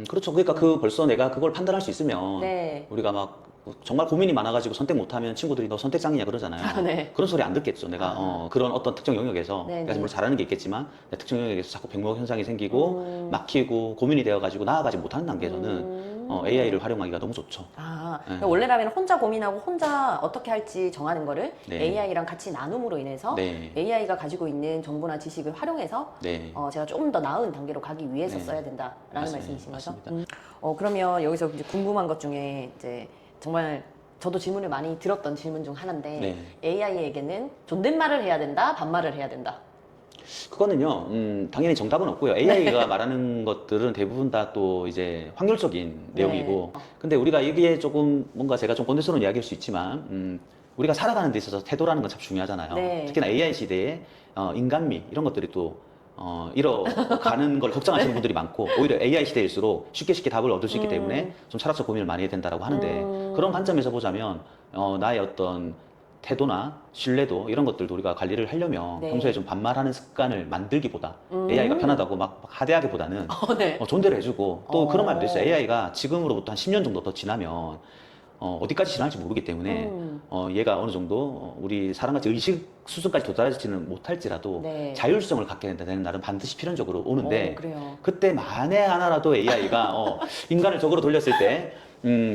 그렇죠. 그러니까 벌써 내가 그걸 판단할 수 있으면 네. 우리가 막 정말 고민이 많아가지고 선택 못하면 친구들이 너 선택장이냐 그러잖아요. 아, 네. 그런 소리 안 듣겠죠. 내가 그런 어떤 특정 영역에서 네, 내가 네. 뭘 잘하는 게 있겠지만 내 특정 영역에서 자꾸 백목 현상이 생기고 막히고 고민이 되어가지고 나아가지 못하는 단계에서는 AI를 활용하기가 너무 좋죠. 아, 그러니까 원래라면 혼자 고민하고 혼자 어떻게 할지 정하는 거를 네. AI랑 같이 나눔으로 인해서 네. AI가 가지고 있는 정보나 지식을 활용해서 네. 제가 조금 더 나은 단계로 가기 위해서 네. 써야 된다라는 맞습니다. 말씀이신 거죠? 맞습니다. 그러면 여기서 이제 궁금한 것 중에 이제 정말 저도 질문을 많이 들었던 질문 중 하나인데 네. AI에게는 존댓말을 해야 된다, 반말을 해야 된다. 그거는요, 당연히 정답은 없고요. AI가 말하는 것들은 대부분 다 또 이제 확률적인 내용이고, 근데 우리가 여기에 조금 뭔가 제가 좀 꼰대스러운 이야기일 수 있지만, 우리가 살아가는 데 있어서 태도라는 건 참 중요하잖아요. 네. 특히나 AI 시대에 인간미 이런 것들이 또 잃어가는 걸 걱정하시는 분들이 많고 오히려 AI 시대일수록 쉽게 답을 얻을 수 있기 때문에 좀 철학적 고민을 많이 해야 된다고 하는데 그런 관점에서 보자면 나의 어떤 태도나 신뢰도 이런 것들도 우리가 관리를 하려면 네. 평소에 좀 반말하는 습관을 만들기보다 AI가 편하다고 막 하대하기보다는 네. 존대를 해주고 또 그런 말도 있어요. 어. AI가 지금으로부터 한 10년 정도 더 지나면 어디까지 지날지 모르기 때문에 얘가 어느 정도 우리 사람같이 의식 수준까지 도달하지는 못할지라도 네. 자율성을 갖게 되는 날은 반드시 필연적으로 오는데 그래요. 그때 만에 하나라도 AI가 인간을 적으로 돌렸을 때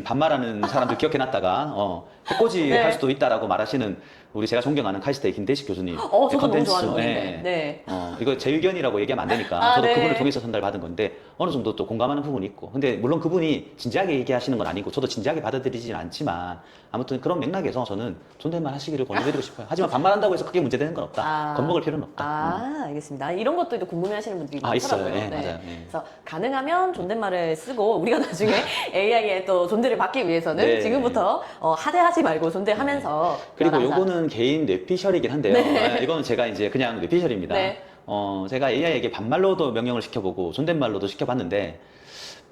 반말하는 사람들 기억해놨다가 해코지 네. 할 수도 있다라고 말하시는 우리 제가 존경하는 카이스트의 김대식 교수님 저도 너무 컨텐츠, 좋아하는 예. 분인데. 네. 이거 제 의견이라고 얘기하면 안 되니까 아, 저도 네. 그분을 통해서 전달받은 건데 어느 정도 또 공감하는 부분이 있고 근데 물론 그분이 진지하게 얘기하시는 건 아니고 저도 진지하게 받아들이지는 않지만 아무튼 그런 맥락에서 저는 존댓말 하시기를 권유드리고 싶어요. 하지만 반말한다고 해서 크게 문제되는 건 없다. 겁먹을 필요는 없다. 알겠습니다. 이런 것들도 궁금해하시는 분들이 있어요. 많더라고요. 예, 맞아요. 예. 그래서 가능하면 존댓말을 쓰고 우리가 나중에 AI의 또 존대를 받기 위해서는 네. 지금부터 하대하지 말고 존대하면서 그리고 항상- 요거는 개인 뇌피셜이긴 한데요. 네. 예, 이거는 제가 이제 그냥 뇌피셜입니다. 네. 제가 AI에게 반말로도 명령을 시켜보고 존댓말로도 시켜봤는데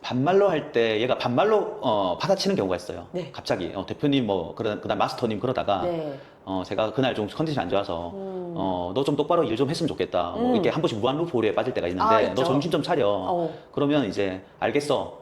반말로 할 때 얘가 반말로 받아치는 경우가 있어요. 네. 갑자기 대표님 그다음 마스터님 그러다가 네. 제가 그날 좀 컨디션이 안 좋아서 너 좀 똑바로 일 좀 했으면 좋겠다. 이렇게 한 번씩 무한 루프 오류에 빠질 때가 있는데 아, 있죠. 너 정신 좀 차려. 어. 그러면 이제 알겠어.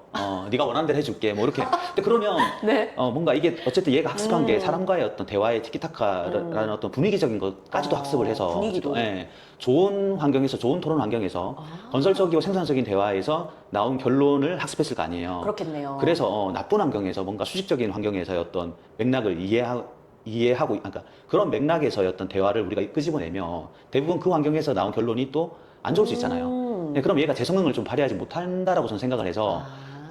네가 원하는 대로 해줄게. 뭐 이렇게. 근데 그러면 네. 뭔가 이게 어쨌든 얘가 학습한 게 사람과의 어떤 대화의 티키타카라는 어떤 분위기적인 것까지도 학습을 해서 분위기도. 예, 좋은 환경에서 좋은 토론 환경에서 아. 건설적이고 생산적인 대화에서 나온 결론을 학습했을 거 아니에요. 그렇겠네요. 그래서 나쁜 환경에서 뭔가 수직적인 환경에서의 어떤 맥락을 이해하고 그러니까 그런 맥락에서의 어떤 대화를 우리가 끄집어내면 대부분 그 환경에서 나온 결론이 또 안 좋을 수 있잖아요. 네, 그럼 얘가 제 성능을 좀 발휘하지 못한다라고 저는 생각을 해서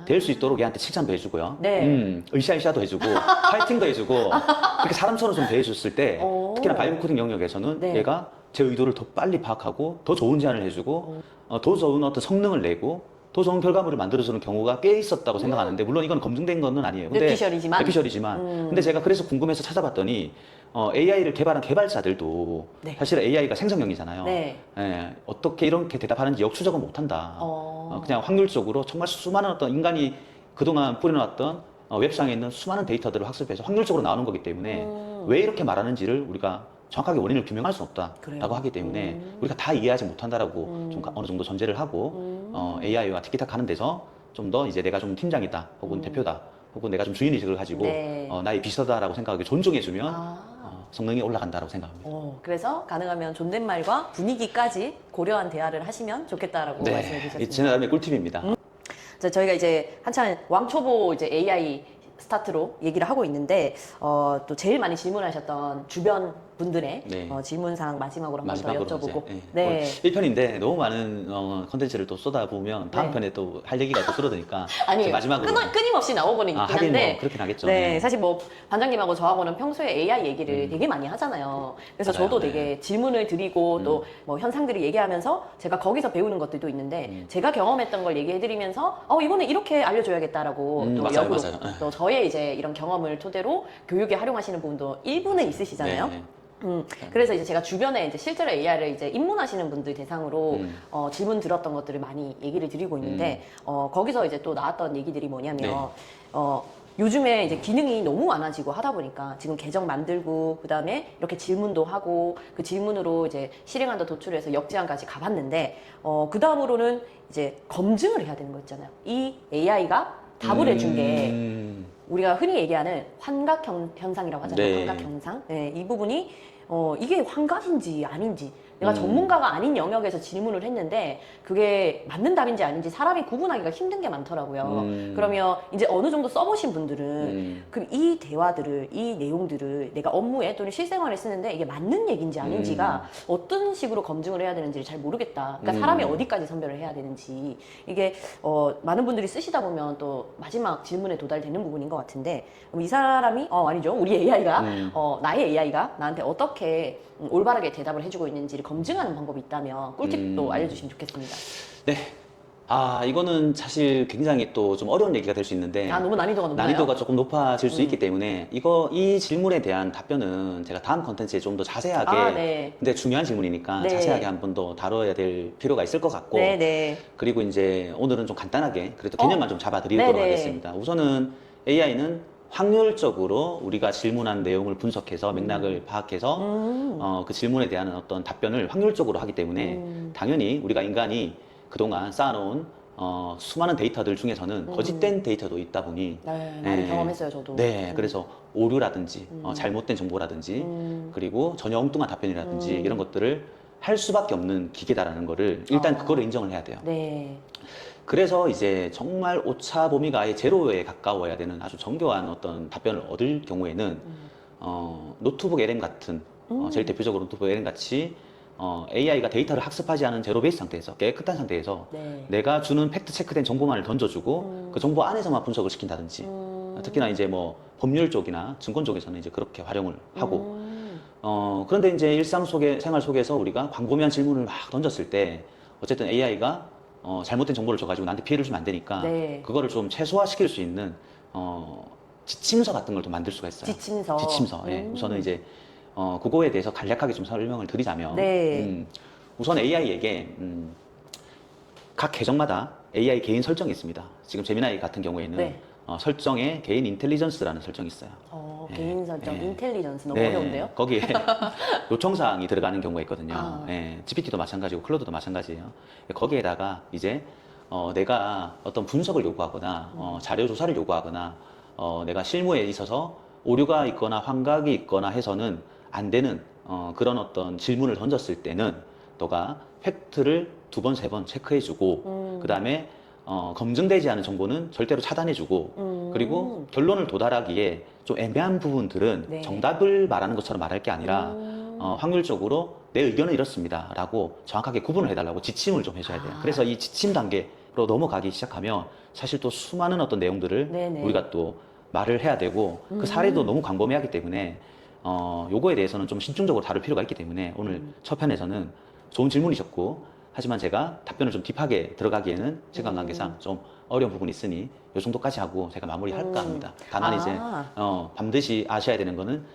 될 수 있도록 얘한테 칭찬도 해주고요. 네. 으쌰으쌰도 해주고 파이팅도 해주고 그렇게 사람처럼 좀 대해줬을 때 오. 특히나 바이오 코딩 영역에서는 네. 얘가 제 의도를 더 빨리 파악하고 더 좋은 제안을 해주고 더 좋은 어떤 성능을 내고 더 좋은 결과물을 만들어주는 경우가 꽤 있었다고 생각하는데 물론 이건 검증된 건 아니에요. 근데 뇌피셜이지만. 근데 제가 그래서 궁금해서 찾아봤더니 AI를 개발한 개발자들도 네. 사실 AI가 생성형이잖아요. 네. 예, 어떻게 이렇게 대답하는지 역추적은 못한다. 어. 그냥 확률적으로 정말 수많은 어떤 인간이 그동안 뿌려놨던 웹상에 있는 수많은 데이터들을 학습해서 확률적으로 나오는 거기 때문에 왜 이렇게 말하는지를 우리가 정확하게 원인을 규명할 수는 없다라고 그래요. 하기 때문에 우리가 다 이해하지 못한다라고 좀 어느 정도 전제를 하고 AI와 티키타카 하는 데서 좀 더 이제 내가 좀 팀장이다 혹은 대표다 혹은 내가 좀 주인의식을 가지고 네. 나의 비서다라고 생각하게 존중해주면 아. 성능이 올라간다라고 생각합니다. 그래서 가능하면 존댓말과 분위기까지 고려한 대화를 하시면 좋겠다라고 말씀해 네, 주셨습니다. 제 나름의 꿀팁입니다. 저희가 이제 한창 왕초보 이제 AI 스타트로 얘기를 하고 있는데 또 제일 많이 질문하셨던 주변 분들의 네. 질문사항 마지막으로 한 번 더 마지막으로 여쭤보고 이제, 네. 1편인데 너무 많은 컨텐츠를 또 쏟아보면 다음 네. 편에 또 할 얘기가 또 줄어드니까 아니 이제 마지막으로 끊임없이 나오고는 있긴 하긴 한데 뭐 그렇긴 하겠죠. 네, 네. 사실 뭐 반장님하고 저하고는 평소에 AI 얘기를 되게 많이 하잖아요. 그래서 맞아요. 저도 네. 되게 질문을 드리고 또 뭐 현상들을 얘기하면서 제가 거기서 배우는 것들도 있는데 제가 경험했던 걸 얘기해드리면서 이거는 이렇게 알려줘야겠다라고 또 맞아요, 역으로 맞아요. 네. 또 저의 이제 이런 경험을 토대로 교육에 활용하시는 부분도 일부는 있으시잖아요. 네. 그래서 이제 제가 주변에 이제 실제로 AI를 이제 입문하시는 분들 대상으로 질문 들었던 것들을 많이 얘기를 드리고 있는데 거기서 이제 또 나왔던 얘기들이 뭐냐면 네. 요즘에 이제 기능이 너무 많아지고 하다 보니까 지금 계정 만들고 그다음에 이렇게 질문도 하고 그 질문으로 이제 실행한다 도출해서 역지안까지 가봤는데 그 다음으로는 이제 검증을 해야 되는 거 있잖아요. 이 AI가 답을 해준 게 우리가 흔히 얘기하는 환각 현상이라고 하잖아요. 네. 환각 현상. 네, 이 부분이 이게 환각인지 아닌지 내가 전문가가 아닌 영역에서 질문을 했는데 그게 맞는 답인지 아닌지 사람이 구분하기가 힘든 게 많더라고요. 그러면 이제 어느 정도 써보신 분들은 그럼 이 대화들을 이 내용들을 내가 업무에 또는 실생활에 쓰는데 이게 맞는 얘기인지 아닌지가 어떤 식으로 검증을 해야 되는지를 잘 모르겠다. 그러니까 사람이 어디까지 선별을 해야 되는지 이게 많은 분들이 쓰시다 보면 또 마지막 질문에 도달되는 부분인 것 같은데 그럼 이 사람이 아니죠. 우리 AI가 나의 AI가 나한테 어떻게 올바르게 대답을 해주고 있는지를 검증하는 방법이 있다면 꿀팁도 알려주시면 좋겠습니다. 네. 이거는 사실 굉장히 또 좀 어려운 얘기가 될 수 있는데 너무 난이도가 높나요? 난이도가 조금 높아질 수 있기 때문에 이 질문에 대한 답변은 제가 다음 컨텐츠에 좀 더 자세하게 네. 근데 중요한 질문이니까 네. 자세하게 한 번 더 다뤄야 될 필요가 있을 것 같고 네. 그리고 이제 오늘은 좀 간단하게 그래도 개념만 좀 잡아드리도록 네네. 하겠습니다. 우선은 AI는 확률적으로 우리가 질문한 내용을 분석해서 맥락을 파악해서 그 질문에 대한 어떤 답변을 확률적으로 하기 때문에 당연히 우리가 인간이 그동안 쌓아놓은 수많은 데이터들 중에서는 거짓된 데이터도 있다 보니 네, 많이 경험했어요, 저도. 네, 그래서 오류라든지 잘못된 정보라든지 그리고 전혀 엉뚱한 답변이라든지 이런 것들을 할 수밖에 없는 기계다라는 거를 일단 그거를 인정을 해야 돼요. 네. 그래서 이제 정말 오차 범위가 아예 제로에 가까워야 되는 아주 정교한 어떤 답변을 얻을 경우에는 노트북 LM 같은 제일 대표적으로 노트북 LM 같이 AI가 데이터를 학습하지 않은 제로 베이스 상태에서 깨끗한 상태에서 네. 내가 주는 팩트 체크된 정보만을 던져주고 그 정보 안에서만 분석을 시킨다든지 특히나 이제 뭐 법률 쪽이나 증권 쪽에서는 이제 그렇게 활용을 하고 그런데 이제 일상 속에 생활 속에서 우리가 광범위한 질문을 막 던졌을 때 어쨌든 AI가 잘못된 정보를 줘가지고 나한테 피해를 주면 안 되니까 네. 그거를 좀 최소화시킬 수 있는 지침서 같은 걸 좀 만들 수가 있어요. 지침서. 예. 우선은 이제 그거에 대해서 간략하게 좀 설명을 드리자면 네. 우선 AI에게 각 계정마다 AI 개인 설정이 있습니다. 지금 제미나이 같은 경우에는 네. 설정에 개인 인텔리전스라는 설정이 있어요. 개인 설정, 네. 인텔리전스 너무 어려운데요? 거기에 요청사항이 들어가는 경우가 있거든요. 아. GPT도 마찬가지고 클로드도 마찬가지예요. 거기에다가 이제 내가 어떤 분석을 요구하거나 자료 조사를 요구하거나 내가 실무에 있어서 오류가 있거나 환각이 있거나 해서는 안 되는 그런 어떤 질문을 던졌을 때는 너가 팩트를 2번, 3번 체크해주고 그 다음에 검증되지 않은 정보는 절대로 차단해주고 그리고 결론을 도달하기에 좀 애매한 부분들은 네. 정답을 말하는 것처럼 말할 게 아니라 확률적으로 내 의견은 이렇습니다 라고 정확하게 구분을 해달라고 지침을 좀 해줘야 돼요. 그래서 이 지침 단계로 넘어가기 시작하면 사실 또 수많은 어떤 내용들을 네네. 우리가 또 말을 해야 되고 그 사례도 너무 광범위하기 때문에 요거에 대해서는 좀 신중적으로 다룰 필요가 있기 때문에 오늘 첫 편에서는 좋은 질문이셨고 하지만 제가 답변을 좀 딥하게 들어가기에는 시간 관계상 좀 어려운 부분이 있으니 요 정도까지 하고 제가 마무리할까 합니다. 다만 이제 반드시 아셔야 되는 거는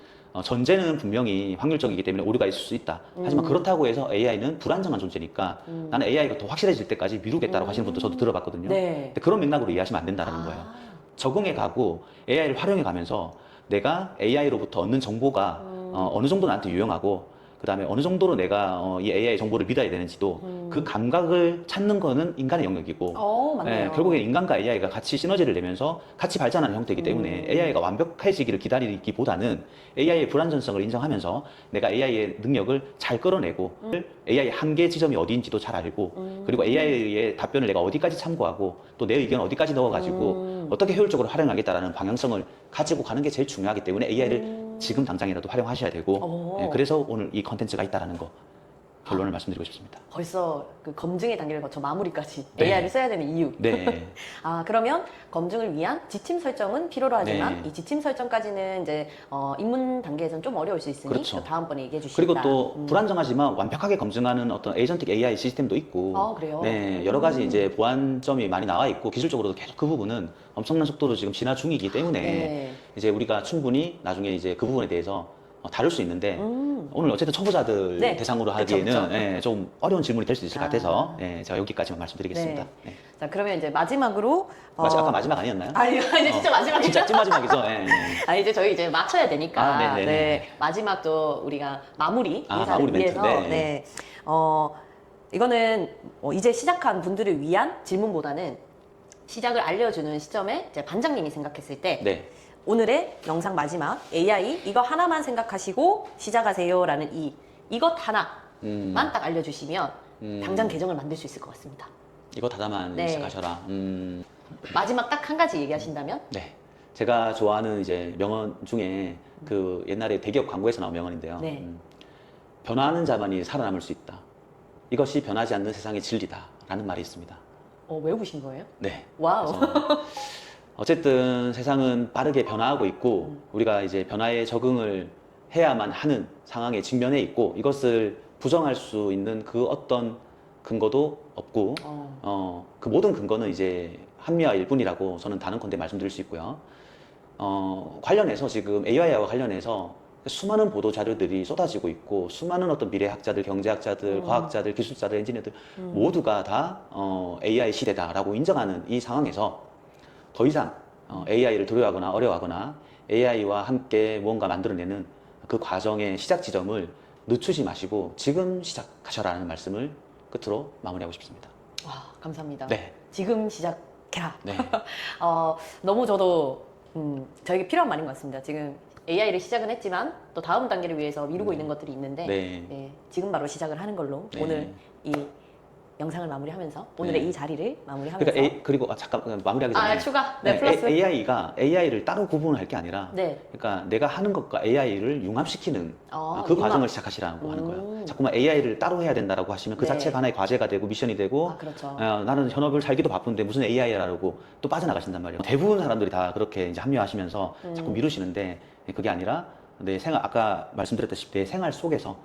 전제는 분명히 확률적이기 때문에 오류가 있을 수 있다. 하지만 그렇다고 해서 AI는 불안정한 존재니까 나는 AI가 더 확실해질 때까지 미루겠다라고 하시는 분도 저도 들어봤거든요. 네. 근데 그런 맥락으로 이해하시면 안 된다는 거예요. 적응해 가고 AI를 활용해 가면서 내가 AI로부터 얻는 정보가 어느 정도 나한테 유용하고 그 다음에 어느 정도로 내가 이 AI 정보를 믿어야 되는지도 그 감각을 찾는 거는 인간의 영역이고 맞네요. 결국에 인간과 AI가 같이 시너지를 내면서 같이 발전하는 형태이기 때문에 AI가 완벽해지기를 기다리기보다는 AI의 불완전성을 인정하면서 내가 AI의 능력을 잘 끌어내고 AI의 한계 지점이 어디인지도 잘 알고 그리고 AI의 답변을 내가 어디까지 참고하고 또 내 의견 어디까지 넣어가지고 어떻게 효율적으로 활용하겠다라는 방향성을 가지고 가는 게 제일 중요하기 때문에 AI를 지금 당장이라도 활용하셔야 되고 그래서 오늘 이 컨텐츠가 있다는 거 결론을 말씀드리고 싶습니다. 벌써 그 검증의 단계를 거쳐 마무리까지 네. AI를 써야 되는 이유. 네. 그러면 검증을 위한 지침 설정은 필요로 하지만 네. 이 지침 설정까지는 이제 입문 단계에서는 좀 어려울 수 있으니 그렇죠. 또 다음번에 얘기해 주시겠다. 그리고 또 불안정하지만 완벽하게 검증하는 어떤 에이전틱 AI 시스템도 있고 그래요? 네, 여러 가지 이제 보완점이 많이 나와 있고 기술적으로도 계속 그 부분은 엄청난 속도로 지금 진화 중이기 때문에 네. 이제 우리가 충분히 나중에 이제 그 부분에 대해서 다룰 수 있는데 오늘 어쨌든 초보자들 네. 대상으로 그쵸, 하기에는 그쵸. 예, 좀 어려운 질문이 될 수 있을 것 같아서 예, 제가 여기까지만 말씀드리겠습니다. 네. 자, 그러면 이제 마지막으로 아까 마지막 아니었나요? 아니요, 이제 진짜 마지막이죠. 진짜 찐마지막이죠. 예, 예. 이제 저희 이제 맞춰야 되니까. 네네네. 네, 마지막도 우리가 마무리 인사를 마무리 멘트. 위해서 네. 이거는 이제 시작한 분들을 위한 질문보다는 시작을 알려주는 시점에 이제 반장님이 생각했을 때 네. 오늘의 영상 마지막 AI 이거 하나만 생각하시고 시작하세요라는 이것 하나만 딱 알려주시면 당장 계정을 만들 수 있을 것 같습니다. 이거 하나만 네. 시작하셔라. 마지막 딱 한 가지 얘기하신다면? 네. 제가 좋아하는 이제 명언 중에 그 옛날에 대기업 광고에서 나온 명언인데요. 네. 변화하는 자만이 살아남을 수 있다. 이것이 변하지 않는 세상의 진리다. 라는 말이 있습니다. 외우신 거예요? 네. 와우. 그래서 어쨌든 세상은 빠르게 변화하고 있고 우리가 이제 변화에 적응을 해야만 하는 상황에 직면해 있고 이것을 부정할 수 있는 그 어떤 근거도 없고 그 모든 근거는 이제 합리화일 뿐이라고 저는 단언컨대 말씀드릴 수 있고요. 관련해서 지금 AI와 관련해서 수많은 보도 자료들이 쏟아지고 있고 수많은 어떤 미래학자들, 경제학자들, 과학자들, 기술자들, 엔지니어들 모두가 다 AI 시대다라고 인정하는 이 상황에서 더 이상 AI를 두려워하거나 어려워하거나 AI와 함께 무언가 만들어내는 그 과정의 시작 지점을 늦추지 마시고 지금 시작하셔라는 말씀을 끝으로 마무리하고 싶습니다. 와, 감사합니다. 네. 지금 시작해라. 네. 너무 저도 저에게 필요한 말인 것 같습니다. 지금 AI를 시작은 했지만 또 다음 단계를 위해서 미루고 있는 것들이 있는데 네. 지금 바로 시작을 하는 걸로 네. 오늘 이 영상을 마무리하면서 오늘의 네. 이 자리를 마무리하면서 그리고 잠깐 마무리하기 전에 추가 플러스 AI가 AI를 따로 구분할 게 아니라 네. 그러니까 내가 하는 것과 AI를 융합시키는 그 융합. 과정을 시작하시라고 하는 거예요. 자꾸만 AI를 따로 해야 된다라고 하시면 그 네. 자체가 하나의 과제가 되고 미션이 되고 그렇죠. 나는 현업을 살기도 바쁜데 무슨 AI라고 또 빠져나가신단 말이에요. 대부분 사람들이 다 그렇게 이제 합리화하시면서 자꾸 미루시는데 그게 아니라 내 생활 아까 말씀드렸다시피 내 생활 속에서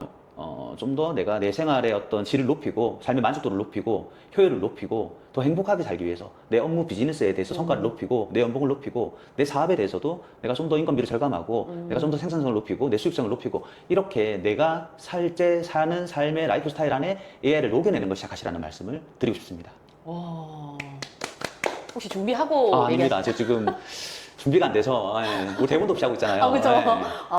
좀 더 내가 내 생활의 어떤 질을 높이고 삶의 만족도를 높이고 효율을 높이고 더 행복하게 살기 위해서 내 업무 비즈니스에 대해서 성과를 높이고 내 연봉을 높이고 내 사업에 대해서도 내가 좀 더 인건비를 절감하고 내가 좀 더 생산성을 높이고 내 수익성을 높이고 이렇게 내가 살제 사는 삶의 라이프 스타일 안에 AI를 녹여내는 걸 시작하시라는 말씀을 드리고 싶습니다. 혹시 준비하고 아닙니다. 제가 지금 준비가 안 돼서 우리 대본도 없이 하고 있잖아요. 그죠.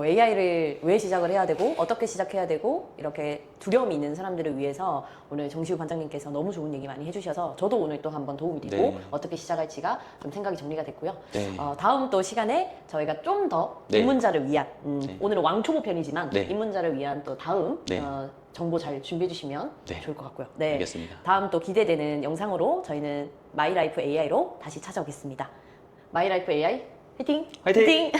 예. AI를 왜 시작을 해야 되고, 어떻게 시작해야 되고, 이렇게 두려움이 있는 사람들을 위해서 오늘 정시우 반장님께서 너무 좋은 얘기 많이 해주셔서 저도 오늘 또 한번 도움이 되고, 네. 어떻게 시작할지가 좀 생각이 정리가 됐고요. 네. 다음 또 시간에 저희가 좀 더 네. 입문자를 위한, 네. 오늘은 왕초보 편이지만, 네. 입문자를 위한 또 다음 네. 정보 잘 준비해 주시면 네. 좋을 것 같고요. 네. 알겠습니다. 다음 또 기대되는 영상으로 저희는 마이라이프 AI로 다시 찾아오겠습니다. 마이라이프 AI 화이팅! 화이팅!